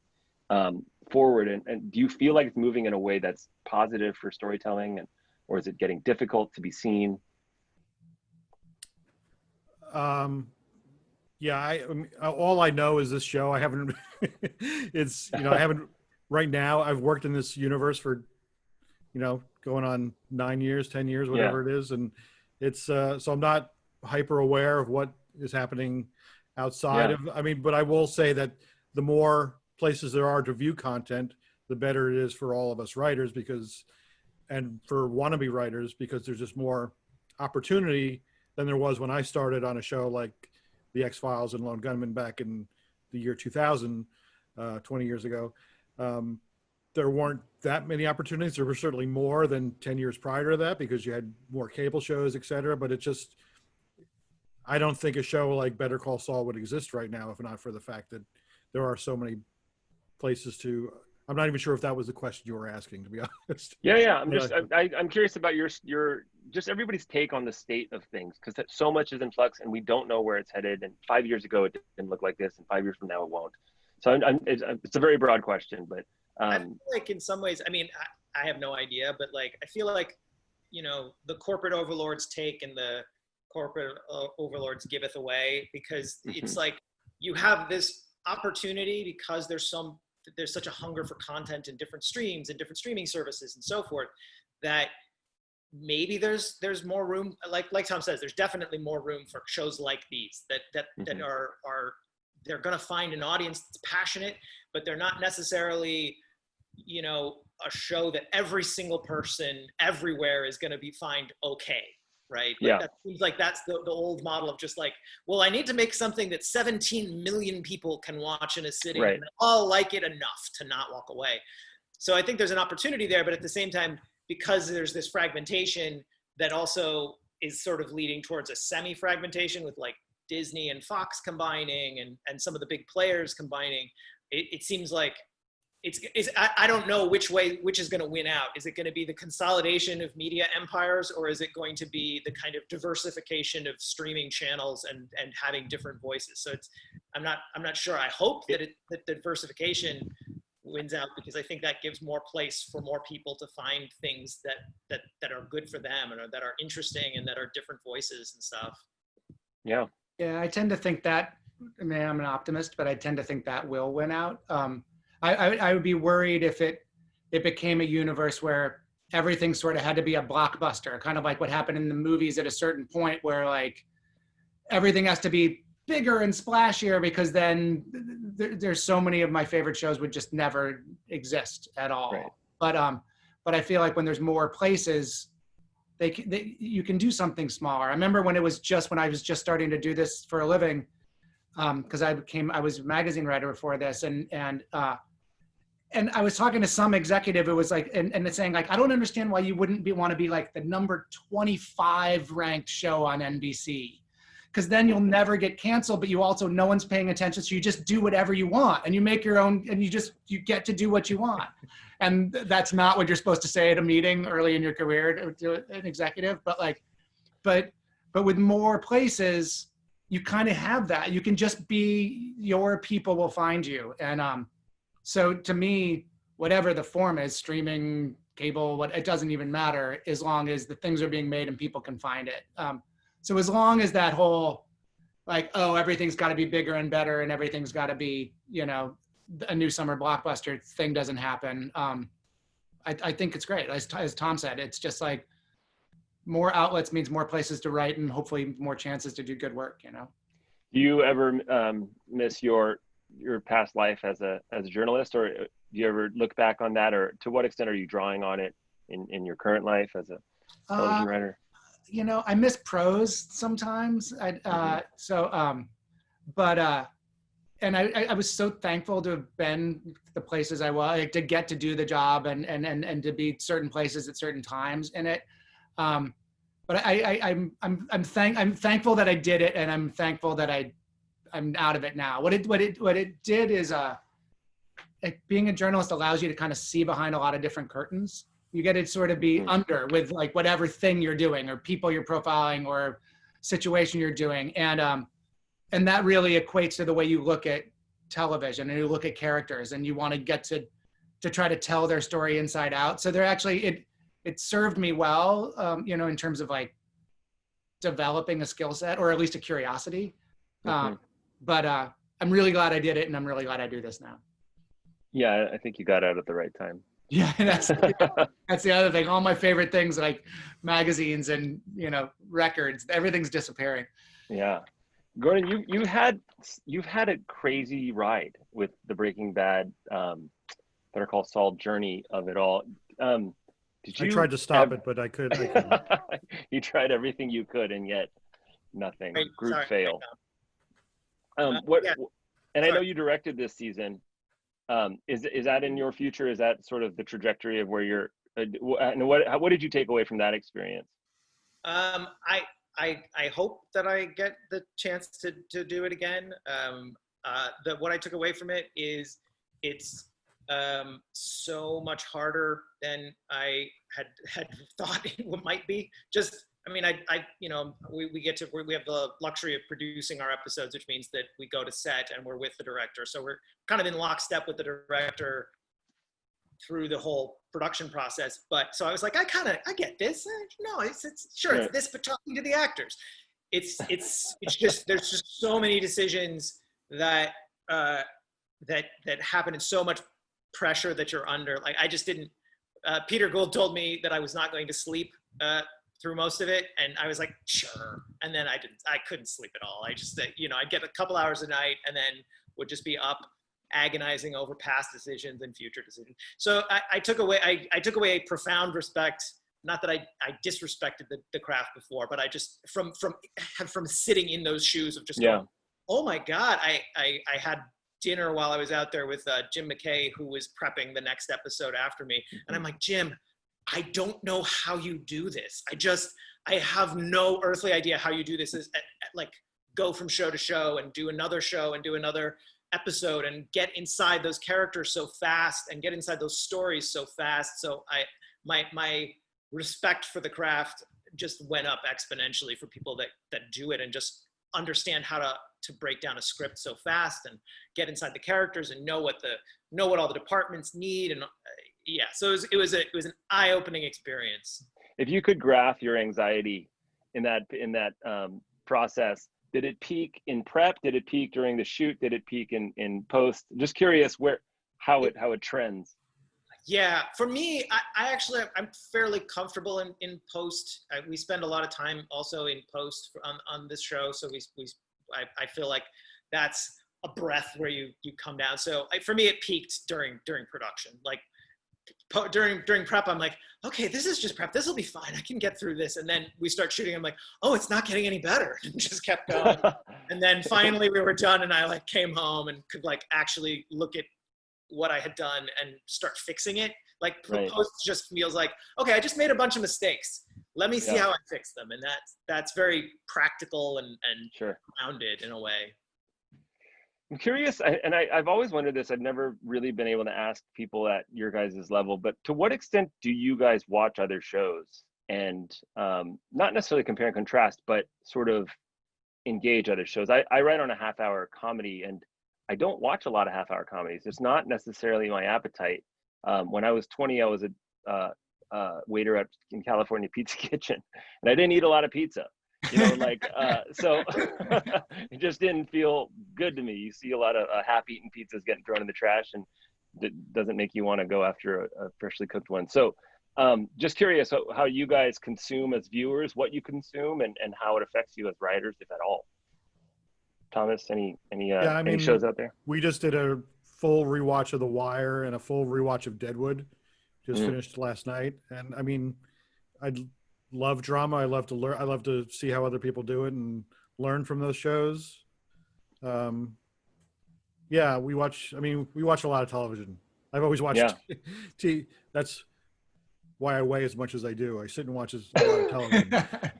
forward. And do you feel like it's moving in a way that's positive for storytelling, or is it getting difficult to be seen? Yeah, I mean, all I know is this show. I haven't, I haven't, right now, I've worked in this universe for, going on 9 years, 10 years, whatever it is. And it's, so I'm not hyper aware of what is happening outside of, but I will say that the more places there are to view content, the better it is for all of us writers and for wannabe writers, because there's just more opportunity than there was when I started on a show like The X-Files and Lone Gunman back in the year 2000, 20 years ago. There weren't that many opportunities. There were certainly more than 10 years prior to that because you had more cable shows, et cetera. But it just, I don't think a show like Better Call Saul would exist right now if not for the fact that there are so many places to. I'm not even sure if that was the question you were asking, to be honest. Yeah. I'm curious about your just everybody's take on the state of things, because so much is in flux and we don't know where it's headed. And 5 years ago it didn't look like this, and 5 years from now it won't. So it's a very broad question, but I feel like in some ways, I have no idea, but like I feel like the corporate overlords take and the corporate overlords giveth away, because it's like you have this opportunity because there's such a hunger for content in different streams and different streaming services and so forth, that maybe there's more room. Like Tom says, there's definitely more room for shows like these that are they're going to find an audience that's passionate, but they're not necessarily, a show that every single person everywhere is going to find okay. Right? That seems like that's the old model of just like, well, I need to make something that 17 million people can watch in a sitting and they all like it enough to not walk away. So I think there's an opportunity there, but at the same time, because there's this fragmentation that also is sort of leading towards a semi-fragmentation with like Disney and Fox combining and some of the big players combining, it seems like I don't know which is going to win out. Is it going to be the consolidation of media empires, or is it going to be the kind of diversification of streaming channels and having different voices? So I'm not sure. I hope that the diversification wins out, because I think that gives more place for more people to find things that are good for them and that are interesting and that are different voices and stuff. Yeah, I tend to think that. I'm an optimist, but I tend to think that will win out. I would be worried if it became a universe where everything sort of had to be a blockbuster, kind of like what happened in the movies at a certain point, where like everything has to be bigger and splashier, because then there's so many of my favorite shows would just never exist at all. Right. But I feel like when there's more places, you can do something smaller. I remember when I was just starting to do this for a living, because I was a magazine writer before this, and I was talking to some executive who was like, and it's saying like, I don't understand why you wouldn't want to be like the number 25 ranked show on NBC, because then you'll never get canceled, but you also, no one's paying attention. So you just do whatever you want and you make your own, and you get to do what you want. And that's not what you're supposed to say at a meeting early in your career to an executive, but with more places, you kind of have that. You can just be, your people will find you. And so to me, whatever the form is, streaming, cable, it doesn't even matter, as long as the things are being made and people can find it. So as long as that whole, like, oh, everything's got to be bigger and better and everything's got to be, a new summer blockbuster thing doesn't happen, I think it's great. As Tom said, it's just like more outlets means more places to write and hopefully more chances to do good work, Do you ever miss your past life as a journalist, or do you ever look back on that, or to what extent are you drawing on it in your current life as a television writer? I miss prose sometimes. And I was so thankful to have been the places I was, like, to get to do the job and to be certain places at certain times in it. But I'm thankful that I did it, and I'm thankful that I'm out of it now. What it did is being a journalist allows you to kind of see behind a lot of different curtains. You get to sort of be under with like whatever thing you're doing or people you're profiling or situation you're doing. And that really equates to the way you look at television and you look at characters and you want to get to try to tell their story inside out. So they're actually, it served me well, you know, in terms of like developing a skill set or at least a curiosity. But I'm really glad I did it, and I'm really glad I do this now. Yeah, I think you got out at the right time. Yeah, that's the other thing. All my favorite things like magazines and, you know, records, everything's disappearing. Yeah. Gordon, you've had a crazy ride with the Breaking Bad, Better Call Saul journey of it all. Did you? I tried to stop it, but I couldn't. You tried everything you could, and yet nothing. Wait, Group sorry, fail. yeah. And I know you directed this season. Is that in your future? Is that sort of the trajectory of where you're? And what did you take away from that experience? I hope that I get the chance to do it again. What I took away from it is it's so much harder than I had thought it might be. I mean, you know, we have the luxury of producing our episodes, which means that we go to set and we're with the director. So we're kind of in lockstep with the director through the whole production process. But so I was like, I get this. No, it's this, but talking to the actors, it's just, there's just so many decisions that happen and so much pressure that you're under. Like I just didn't, Peter Gould told me that I was not going to sleep through most of it. And I was like, sure. And then I couldn't sleep at all. I just, you know, I'd get a couple hours a night and then would just be up agonizing over past decisions and future decisions. So I took away a profound respect. Not that I disrespected the craft before, but I just from sitting in those shoes of just going, oh my God, I had dinner while I was out there with Jim McKay, who was prepping the next episode after me. And I'm like, Jim, I don't know how you do this. I have no earthly idea how you do this. Like go from show to show and do another show and do another episode and get inside those characters so fast and get inside those stories so fast. So my respect for the craft just went up exponentially for people that do it and just understand how to break down a script so fast and get inside the characters and know what all the departments need. And so it was an eye-opening experience. If you could graph your anxiety in that process, did it peak in prep? Did it peak during the shoot? Did it peak in post? Just curious how it trends. Yeah, for me, I'm fairly comfortable in post. We spend a lot of time also in post on this show, so I feel like that's a breath where you come down. So for me, it peaked during production. Like during prep, I'm like, okay, this is just prep. This will be fine. I can get through this. And then we start shooting. I'm like, oh, it's not getting any better. And just kept going. And then finally we were done, and I like came home and could like actually look at what I had done and start fixing it. Like post just feels like, okay, I just made a bunch of mistakes. Let me see how I fix them. And that's very practical and grounded in a way. I'm curious, and I've always wondered this. I've never really been able to ask people at your guys' level, but to what extent do you guys watch other shows and not necessarily compare and contrast, but sort of engage other shows? I write on a half-hour comedy, and I don't watch a lot of half-hour comedies. It's not necessarily my appetite. When I was 20, I was a waiter in California Pizza Kitchen, and I didn't eat a lot of pizza. You know, like, so it just didn't feel good to me. You see a lot of half-eaten pizzas getting thrown in the trash, and it doesn't make you want to go after a freshly cooked one. So just curious how you guys consume as viewers, what you consume, and how it affects you as writers, if at all. Thomas, any shows out there? We just did a full rewatch of The Wire and a full rewatch of Deadwood. Just finished last night. And I mean, I love drama. I love to learn. I love to see how other people do it and learn from those shows. We watch a lot of television. I've always watched that's why I weigh as much as I do. I sit and watch a lot of television.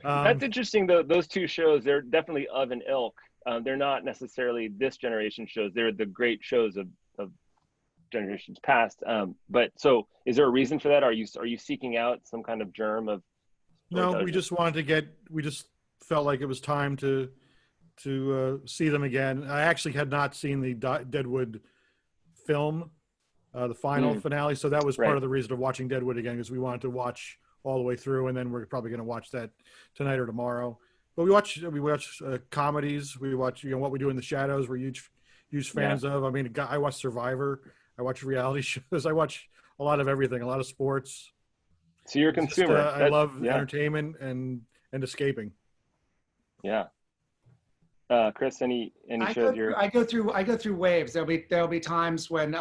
That's interesting though. Those two shows, they're definitely of an ilk. They're not necessarily this generation shows. They're the great shows of generations past. But so is there a reason for that? Are you seeking out some kind of germ of? No, we just felt like it was time to see them again. I actually had not seen the Deadwood film, the final finale, so that was part of the reason of watching Deadwood again, because we wanted to watch all the way through, and then we're probably going to watch that tonight or tomorrow. But we watch comedies. We watch What We Do in the Shadows. We're huge fans of. I mean, I watch Survivor. I watch reality shows. I watch a lot of everything. A lot of sports. So you're a consumer. I love entertainment and escaping. Yeah. Chris, any shows I go through waves. There'll be times when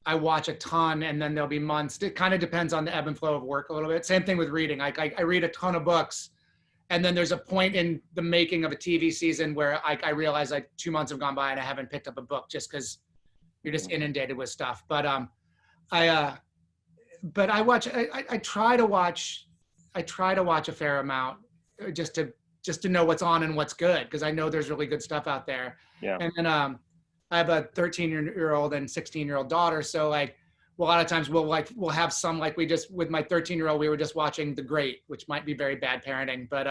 I watch a ton, and then there'll be months. It kind of depends on the ebb and flow of work a little bit. Same thing with reading. I read a ton of books, and then there's a point in the making of a TV season where I realize 2 months have gone by and I haven't picked up a book just because you're just inundated with stuff. But I try to watch a fair amount just to know what's on and what's good, because I know there's really good stuff out there. Yeah. And then I have a 13-year-old and 16-year-old daughter, so a lot of times we'll have some, we just, with my 13-year-old, we were just watching The Great, which might be very bad parenting, but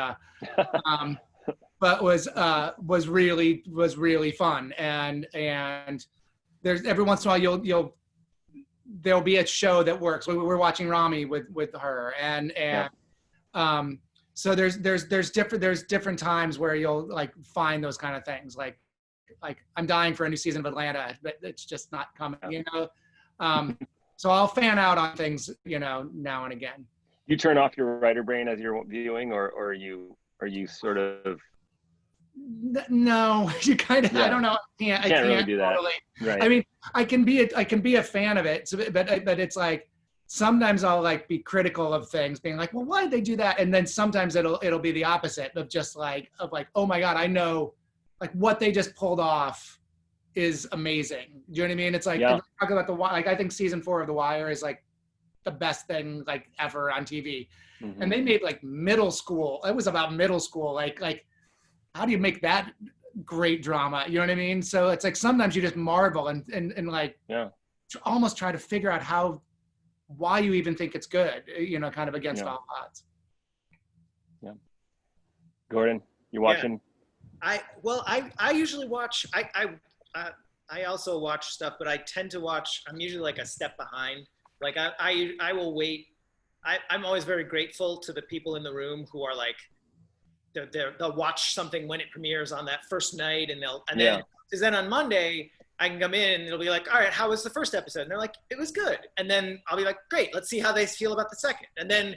was really fun. And there's every once in a while there'll be a show that works. We're watching Rami with her, and so there's different times where you'll find those kind of things, like I'm dying for a new season of Atlanta, but it's just not coming, so I'll fan out on things, now and again. You turn off your writer brain as you're viewing, or are you sort of? No, you kind of. I don't know. I can't really do that. Totally. Right. I mean, I can be a fan of it, but it's sometimes I'll be critical of things, being like, well, why did they do that? And then sometimes it'll be the opposite of just oh my God, I know what they just pulled off is amazing. Do you know what I mean? It's talk about I think season 4 of The Wire is the best thing ever on TV. Mm-hmm. And they made middle school. It was about middle school. How do you make that great drama? You know what I mean? So it's sometimes you just marvel and almost try to figure out why you even think it's good, kind of against all odds. Yeah. Gordon, you watching? I usually watch, I also watch stuff, but I tend to watch, I'm usually a step behind. I will wait. I'm always very grateful to the people in the room who are they'll watch something when it premieres on that first night, because then on Monday I can come in and it'll be all right, how was the first episode? And they're it was good. And then I'll be great, let's see how they feel about the second. And then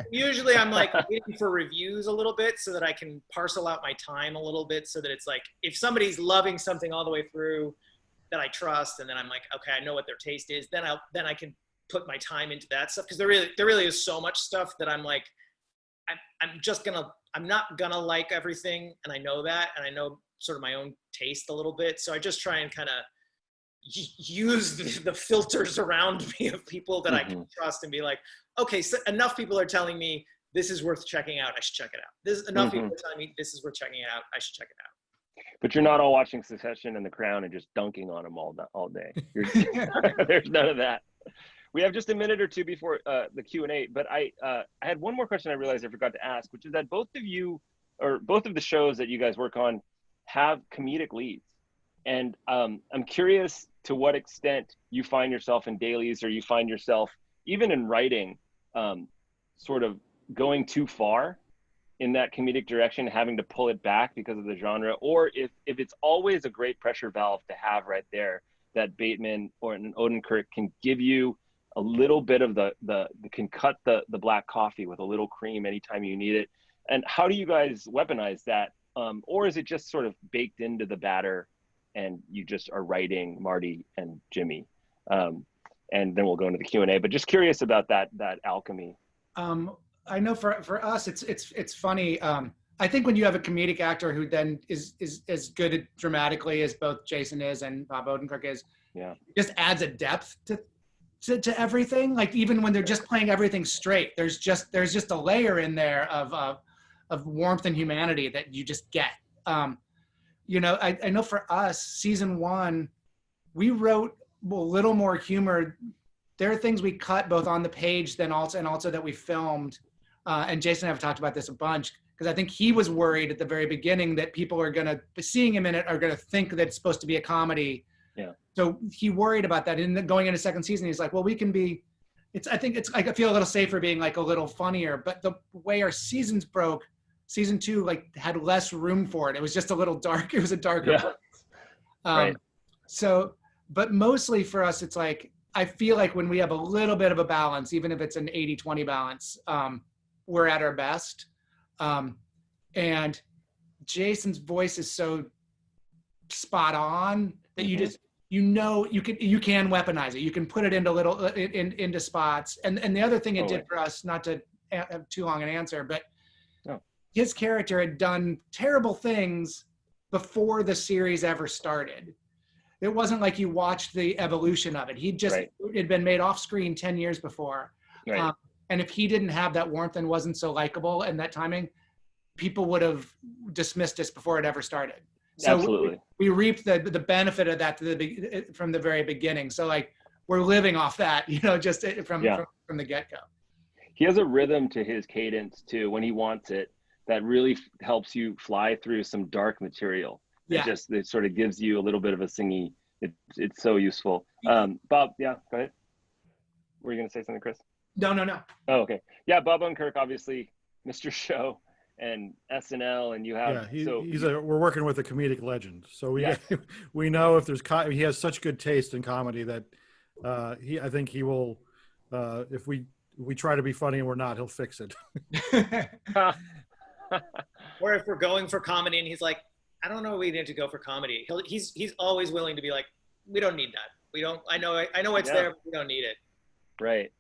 usually I'm waiting for reviews a little bit so that I can parcel out my time a little bit, so that it's if somebody's loving something all the way through that I trust, and then I'm okay, I know what their taste is, then I can put my time into that stuff. Because there really is so much stuff that I'm I'm not gonna like everything, and I know that, and I know sort of my own taste a little bit. So I just try and kind of use the filters around me of people that I can trust, and be okay, so enough people are telling me this is worth checking out, I should check it out. Enough people are telling me this is worth checking out, I should check it out. But you're not all watching Succession and The Crown and just dunking on them all day. There's none of that. We have just a minute or two before the Q&A, but I had one more question I realized I forgot to ask, which is that both of the shows that you guys work on have comedic leads. And I'm curious to what extent you find yourself in dailies, or you find yourself even in writing sort of going too far in that comedic direction, having to pull it back because of the genre, or if it's always a great pressure valve to have right there, that Bateman or an Odenkirk can give you a little bit of can cut the black coffee with a little cream anytime you need it. And how do you guys weaponize that? Or is it just sort of baked into the batter and you just are writing Marty and Jimmy? And then we'll go into the Q&A, but just curious about that alchemy. I know for us, it's funny. I think when you have a comedic actor who then is as good dramatically as both Jason is and Bob Odenkirk is, it just adds a depth to everything. Even when they're just playing everything straight, there's just a layer in there of warmth and humanity that you just get. I know for us, season 1, we wrote little more humor. There are things we cut both on the page and also that we filmed. And Jason and I have talked about this a bunch, because I think he was worried at the very beginning that people are gonna, seeing him in it, are gonna think that it's supposed to be a comedy. Yeah. So he worried about that. And then going into second season, he's like, well, we can be, I feel a little safer being like a little funnier, but the way our seasons broke, season 2 like had less room for it. It was just a little dark. It was a darker place. Right. So, but mostly for us, it's like, I feel like when we have a little bit of a balance, even if it's an 80-20 balance, we're at our best. And Jason's voice is so spot on that you just, you can weaponize it. You can put it into into spots. And the other thing it did for us, not to have too long an answer, but his character had done terrible things before the series ever started. It wasn't like you watched the evolution of it. It had been made off screen 10 years before. Right. And if he didn't have that warmth and wasn't so likable and that timing, people would have dismissed us before it ever started. So Absolutely. We reaped the benefit of that from the very beginning. So like we're living off that, just from the get-go. He has a rhythm to his cadence too when he wants it that really helps you fly through some dark material. It sort of gives you a little bit of a singy. It's so useful. Bob, go ahead. Were you going to say something, Chris? No. Oh, okay. Yeah, Bob Odenkirk, obviously, Mr. Show and SNL, and you have. We're working with a comedic legend, so we know if there's he has such good taste in comedy that I think he will. If we try to be funny and we're not, he'll fix it. Or if we're going for comedy and he's like, I don't know, we need to go for comedy. He's always willing to be like, we don't need that. We don't. I know it's there, but we don't need it. Right.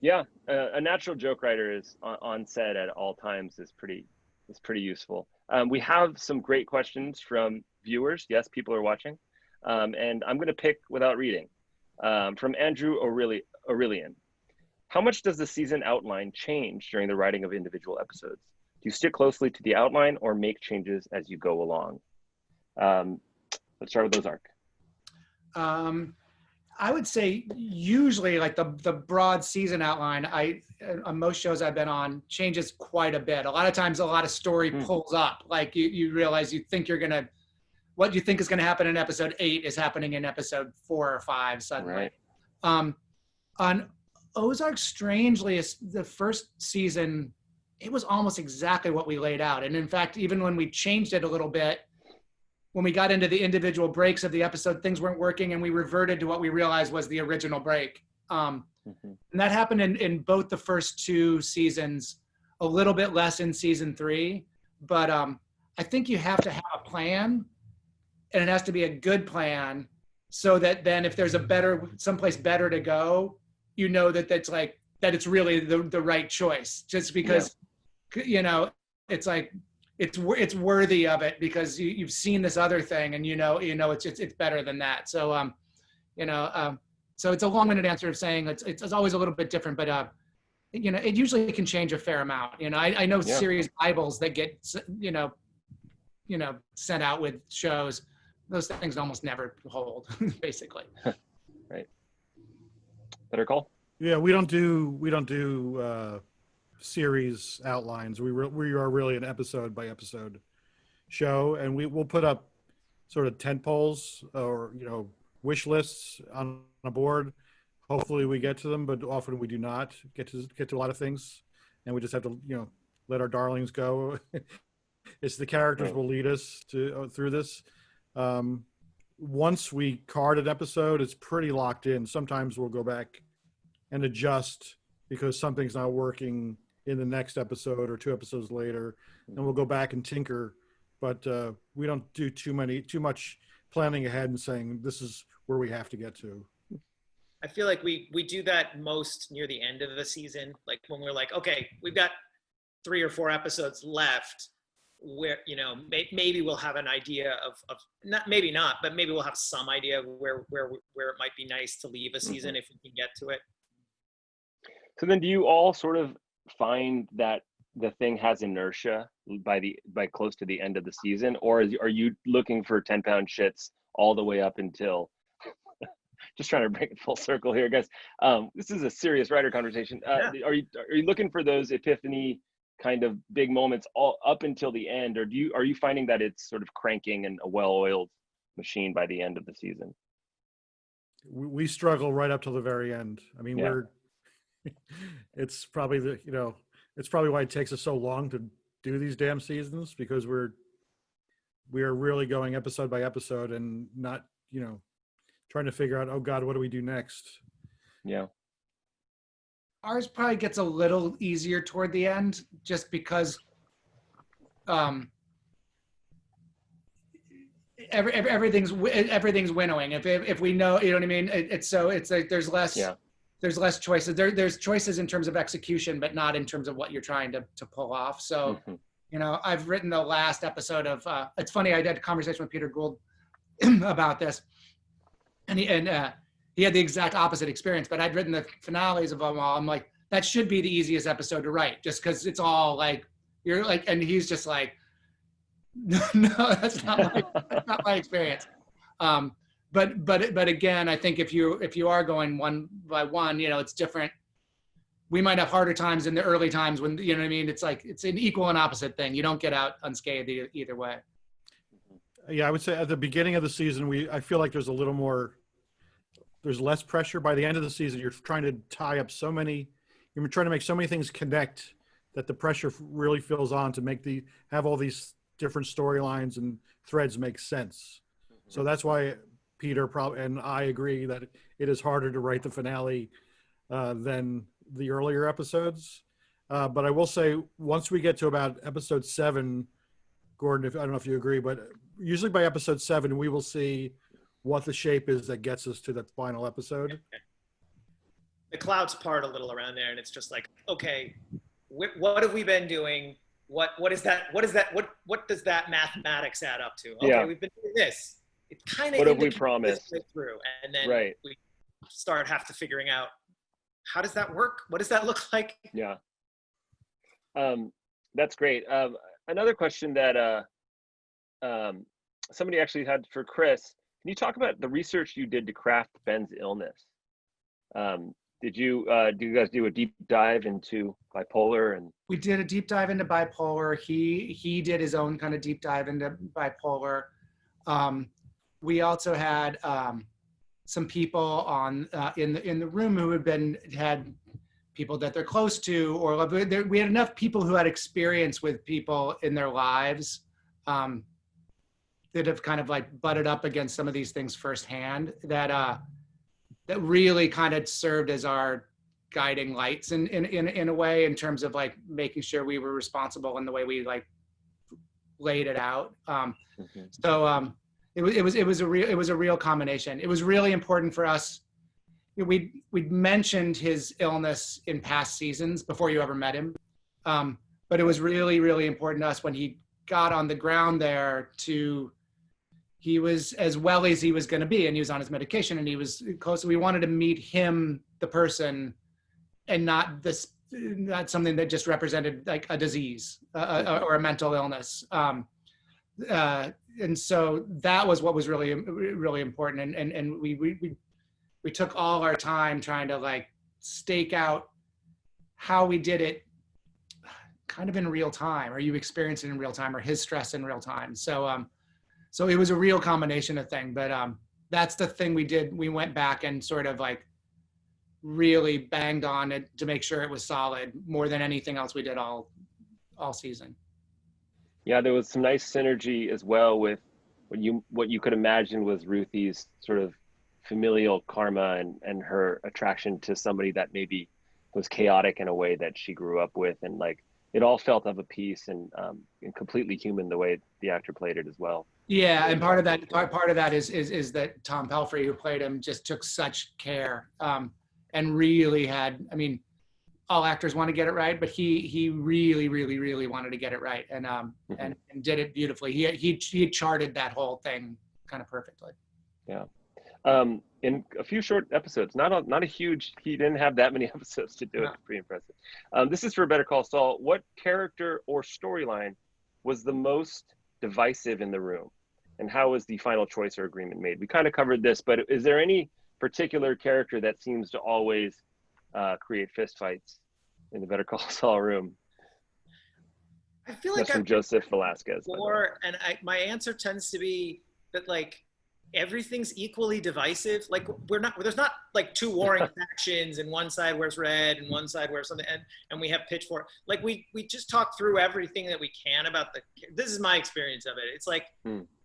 Yeah, a natural joke writer is on set at all times is pretty useful. We have some great questions from viewers. Yes, people are watching, and I'm going to pick without reading. From Andrew Aurelian. How much does the season outline change during the writing of individual episodes? Do you stick closely to the outline or make changes as you go along? Let's start with Ozark. I would say usually like the broad season outline, on most shows I've been on, changes quite a bit. A lot of times a lot of story pulls up. Like you realize what you think is going to happen in episode 8 is happening in episode 4 or 5 suddenly. Right. On Ozark, strangely, the first season, it was almost exactly what we laid out. And in fact, even when we changed it a little bit, when we got into the individual breaks of the episode, things weren't working and we reverted to what we realized was the original break. And that happened in both the first 2 seasons, a little bit less in season 3. But I think you have to have a plan, and it has to be a good plan, so that then if there's someplace better to go, that it's really the right choice, just because, it's like, it's worthy of it because you've seen this other thing and it's better than that. So so it's a long-winded answer of saying it's always a little bit different, but it usually can change a fair amount. I know series Bibles that get sent out with shows. Those things almost never hold, basically. Right. Better call. Yeah, we don't do series outlines. We are really an episode by episode show, and we'll put up sort of tent poles or wish lists on a board. Hopefully we get to them, but often we do not get to a lot of things, and we just have to let our darlings go. It's the characters will lead us through this. Once we card an episode, it's pretty locked in. Sometimes we'll go back and adjust because something's not working in the next episode or 2 episodes later, and we'll go back and tinker. But we don't do too much planning ahead and saying this is where we have to get to. I feel like we do that most near the end of the season, like when we're like, okay, we've got 3 or 4 episodes left, where maybe we'll have an idea of maybe not, but maybe we'll have some idea of where it might be nice to leave a season if we can get to it. So then, do you all sort of find that the thing has inertia by close to the end of the season, or are you looking for 10-pound shits all the way up until just trying to bring it full circle here, guys. This is a serious writer conversation. Yeah. Are you looking for those epiphany kind of big moments all up until the end, or are you finding that it's sort of cranking and a well-oiled machine by the end of the season? We struggle right up till the very end. I mean, Yeah. it's probably it's probably why it takes us so long to do these damn seasons, because we are really going episode by episode and not, trying to figure out, oh God, what do we do next? Yeah. Ours probably gets a little easier toward the end, just because everything's winnowing. If we know, you know what I mean. It's like there's less. Yeah. There's less choices. There's choices in terms of execution, but not in terms of what you're trying to pull off. So, I've written the last episode of. It's funny. I had a conversation with Peter Gould about this, and he had the exact opposite experience. But I'd written the finales of them all. I'm like, that should be the easiest episode to write, just because it's all like you're like, and he's just like, no, that's not my experience. But again, I think if you are going one by one, it's different. We might have harder times in the early times when, you know what I mean? It's like, it's an equal and opposite thing. You don't get out unscathed either way. Yeah, I would say at the beginning of the season, I feel like there's less pressure. By the end of the season, you're trying to tie up you're trying to make so many things connect that the pressure really fills on to have all these different storylines and threads make sense. So that's why Peter and I agree that it is harder to write the finale than the earlier episodes. But I will say, once we get to about episode 7, Gordon, I don't know if you agree, but usually by episode 7, we will see what the shape is that gets us to that final episode. The clouds part a little around there, and it's just like, okay, what have we been doing? What is that? What does that mathematics add up to? Okay, we've been doing this. It kind of what have we promised through, and then we have to figuring out, how does that work? What does that look like? Yeah. That's great. Another question that somebody actually had for Chris. Can you talk about the research you did to craft Ben's illness? Did you guys do a deep dive into bipolar? And we did a deep dive into bipolar. He did his own kind of deep dive into bipolar. We also had some people on in the room who had people that they're close to, or we had enough people who had experience with people in their lives that have kind of like butted up against some of these things firsthand, that really kind of served as our guiding lights in a way, in terms of like making sure we were responsible in the way we like laid it out. So it was a real combination. It was really important for us. We'd mentioned his illness in past seasons before you ever met him, but it was really, really important to us when he got on the ground there he was as well as he was going to be, and he was on his medication, and he was close. We wanted to meet him, the person, and not something that just represented like a disease or a mental illness. And so that was what was really, really important. And we took all our time trying to like stake out how we did it kind of in real time, or you experience it in real time, or his stress in real time. So it was a real combination of things, but that's the thing we did. We went back and sort of like really banged on it to make sure it was solid, more than anything else we did all season. Yeah, there was some nice synergy as well with what you could imagine was Ruthie's sort of familial karma and her attraction to somebody that maybe was chaotic in a way that she grew up with, and like it all felt of a piece and completely human the way the actor played it as well. Yeah, and part of that is that Tom Pelfrey, who played him, just took such care and really had. I mean, all actors want to get it right, but he really, really, really wanted to get it right, and did it beautifully. He charted that whole thing kind of perfectly. Yeah. In a few short episodes, not a huge. He didn't have that many episodes to do it. Pretty impressive. This is for Better Call Saul. What character or storyline was the most divisive in the room, and how was the final choice or agreement made? We kind of covered this, but is there any particular character that seems to always create fistfights in the Better Call Saul room? I feel That's like from Joseph Velasquez. and my answer tends to be that like everything's equally divisive. Like there's not like two warring factions and one side wears red and one side wears something, and we have pitchfork. Like we just talk through everything that we can about this is my experience of it. It's like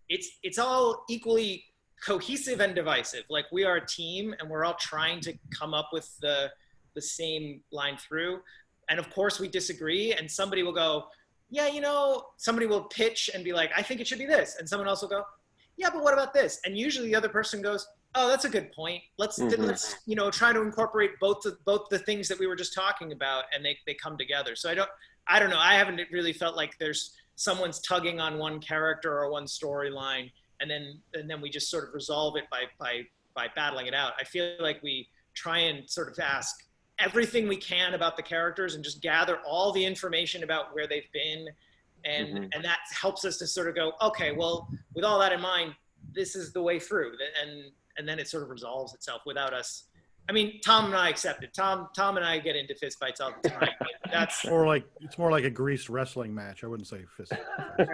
it's all equally cohesive and divisive. Like we are a team and we're all trying to come up with the same line through. And of course we disagree, and somebody will go, yeah, somebody will pitch and be like, I think it should be this. And someone else will go, yeah, but what about this? And usually the other person goes, oh, that's a good point. Let's try to incorporate both the things that we were just talking about, and they come together. So I don't know. I haven't really felt like there's someone's tugging on one character or one storyline, and then we just sort of resolve it by battling it out. I feel like we try and sort of ask everything we can about the characters and just gather all the information about where they've been. And that helps us to sort of go, okay, well, with all that in mind, this is the way through. And then it sort of resolves itself without us. I mean, Tom and I accept it. Tom and I get into fistfights all the time. That's it's more like a greased wrestling match. I wouldn't say fist fight.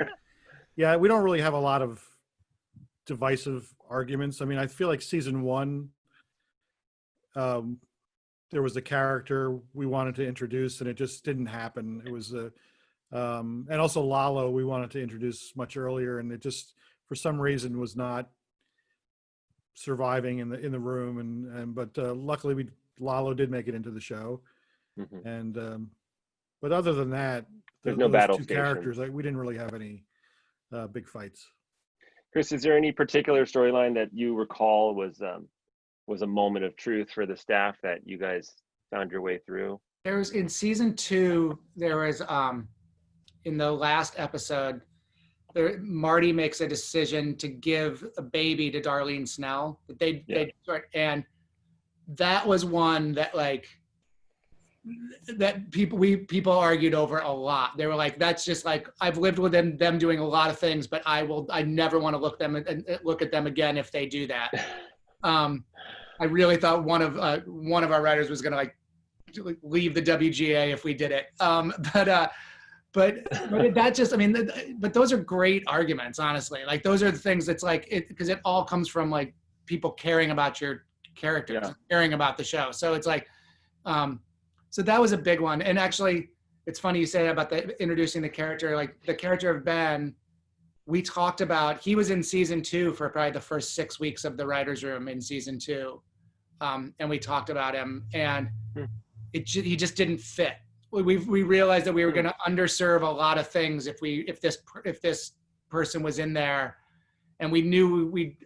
Yeah, we don't really have a lot of divisive arguments. I mean, I feel like season 1, there was a character we wanted to introduce and it just didn't happen. It was and also Lalo we wanted to introduce much earlier, and it just for some reason was not surviving in the room. But luckily Lalo did make it into the show. And but other than that, there's no battle two station. characters, we didn't really have any big fights. Chris, is there any particular storyline that you recall was a moment of truth for the staff that you guys found your way through? There was in season 2, there was in the last episode, Marty makes a decision to give a baby to Darlene Snell. And that was one that that people argued over a lot. They were like, that's just like, I've lived with them doing a lot of things, but I never want to look at them again if they do that. I really thought one of our writers was going to leave the WGA if we did it. But that just, I mean, but those are great arguments, honestly. Like those are the things that's like, because it all comes from like people caring about your characters, caring about the show. So it's like, so that was a big one. And actually, it's funny you say about introducing the character, like the character of Ben. We talked about, he was in season 2 for probably the first 6 weeks of the writer's room in season 2. And we talked about him, and he just didn't fit. We realized that we were going to underserve a lot of things if this person was in there, and we knew we'd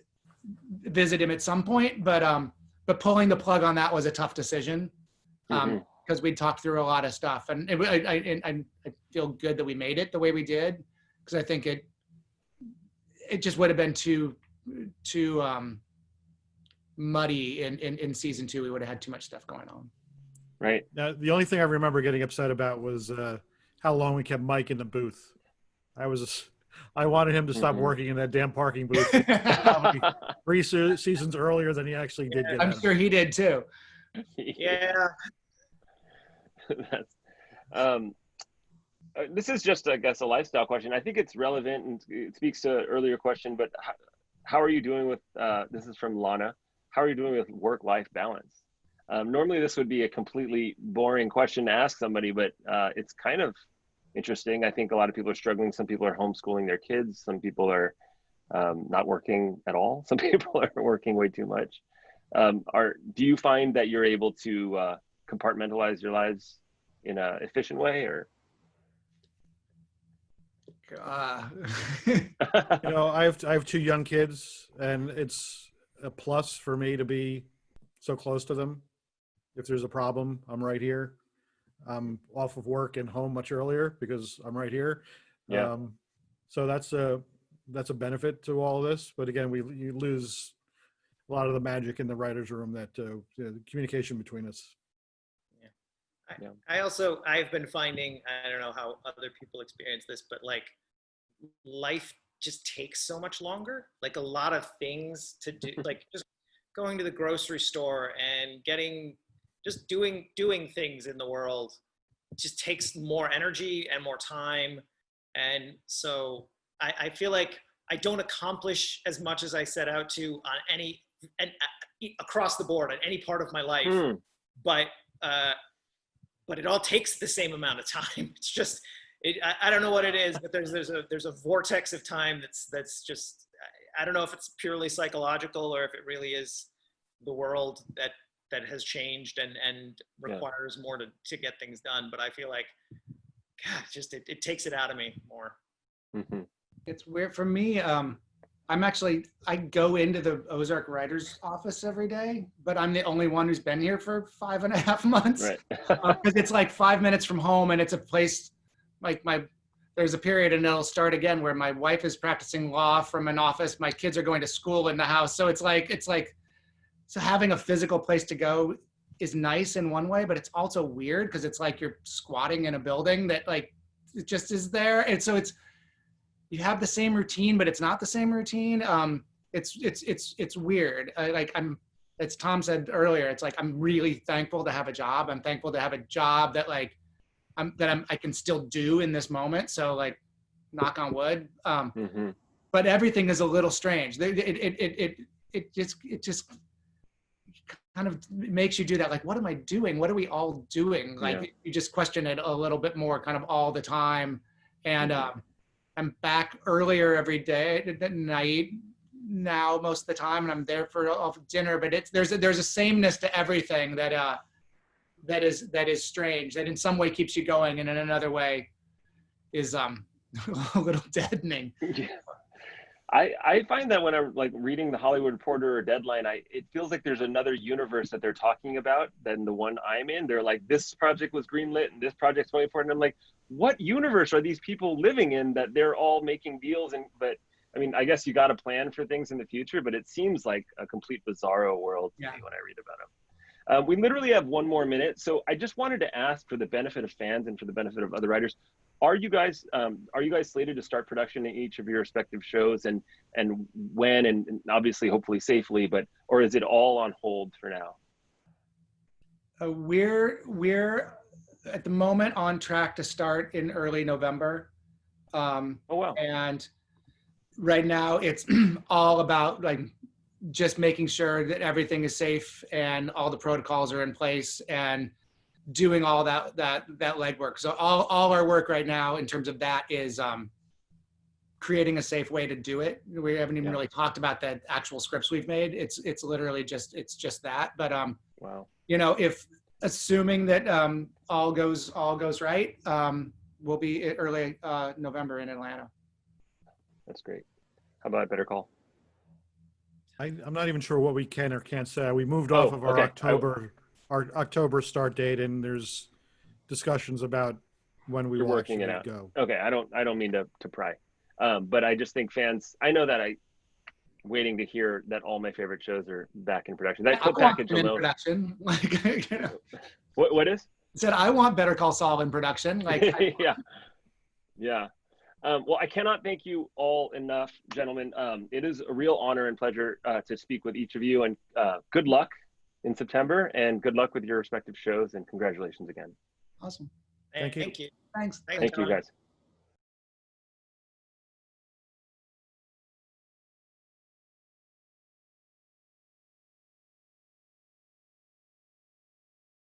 visit him at some point, but pulling the plug on that was a tough decision, because we'd talked through a lot of stuff, and I feel good that we made it the way we did, because I think it just would have been too muddy in season 2. We would have had too much stuff going on. Right. Now, the only thing I remember getting upset about was how long we kept Mike in the booth. I wanted him to stop working in that damn parking booth. Probably 3 seasons earlier than he actually did. I'm sure he did too. Yeah. That's this is just, I guess, a lifestyle question. I think it's relevant and it speaks to an earlier question, but how are you doing with, this is from Lana, how are you doing with work-life balance? Normally this would be a completely boring question to ask somebody, but it's kind of interesting. I think a lot of people are struggling. Some people are homeschooling their kids. Some people are not working at all. Some people are working way too much. Do you find that you're able to compartmentalize your lives in an efficient way, or? I have 2 young kids, and it's a plus for me to be so close to them. If there's a problem, I'm right here. I'm off of work and home much earlier because I'm right here. Yeah. So that's a benefit to all this. But again, you lose a lot of the magic in the writer's room, that the communication between us. I've been finding, I don't know how other people experience this, but like life just takes so much longer. Like a lot of things to do, like just going to the grocery store and just doing things in the world just takes more energy and more time. And so I feel like I don't accomplish as much as I set out to on across the board on any part of my life, but it all takes the same amount of time. It's just, I don't know what it is, but there's a vortex of time that's just, I don't know if it's purely psychological or if it really is the world that has changed and requires more to get things done. But I feel like, God, just it takes it out of me more. Mm-hmm. It's weird for me. I go into the Ozark writer's office every day, but I'm the only one who's been here for 5.5 months. Right. Because it's like 5 minutes from home, and it's a place like there's a period, and it'll start again where my wife is practicing law from an office. My kids are going to school in the house. So it's like, so having a physical place to go is nice in one way, but it's also weird because it's like you're squatting in a building that like, it just is there. And so you have the same routine, but it's not the same routine. It's weird. As Tom said earlier, it's like, I'm really thankful to have a job. I'm thankful to have a job that like, I can still do in this moment. So like, knock on wood. But everything is a little strange. It just kind of makes you do that. Like, what am I doing? What are we all doing? Like you just question it a little bit more kind of all the time. And I'm back earlier every day at night now most of the time, and I'm there for dinner, but there's a sameness to everything that is strange, that in some way keeps you going, and in another way is a little deadening. Yeah. I find that when I'm like reading the Hollywood Reporter or Deadline, it feels like there's another universe that they're talking about than the one I'm in. They're like, this project was greenlit and this project's going forward. And I'm like, what universe are these people living in that they're all making deals? But I mean, I guess you got to plan for things in the future, but it seems like a complete bizarro world to me when I read about them. We literally have 1 more minute. So I just wanted to ask, for the benefit of fans and for the benefit of other writers, are you guys slated to start production in each of your respective shows, and when, and obviously hopefully safely, or is it all on hold for now? We're at the moment on track to start in early November. Oh wow. And right now it's all about like just making sure that everything is safe and all the protocols are in place and doing all that legwork. So all our work right now in terms of that is creating a safe way to do it. We haven't even really talked about the actual scripts we've made. It's literally just that. But wow. You know, if assuming that all goes right, we'll be early November in Atlanta. That's great. How about Better Call? I'm not even sure what we can or can't say. We moved off of our October start date, and there's discussions about when we will actually go. Okay, I don't mean to pry, but I just think fans. I know that waiting to hear that all my favorite shows are back in production. That clip package alone. Production, like, you know. What is? I said I want Better Call Saul in production. Like yeah. Well, I cannot thank you all enough, gentlemen. It is a real honor and pleasure to speak with each of you, and good luck in September, and good luck with your respective shows, and congratulations again. Awesome. Thank you. Thanks. Thank you, guys.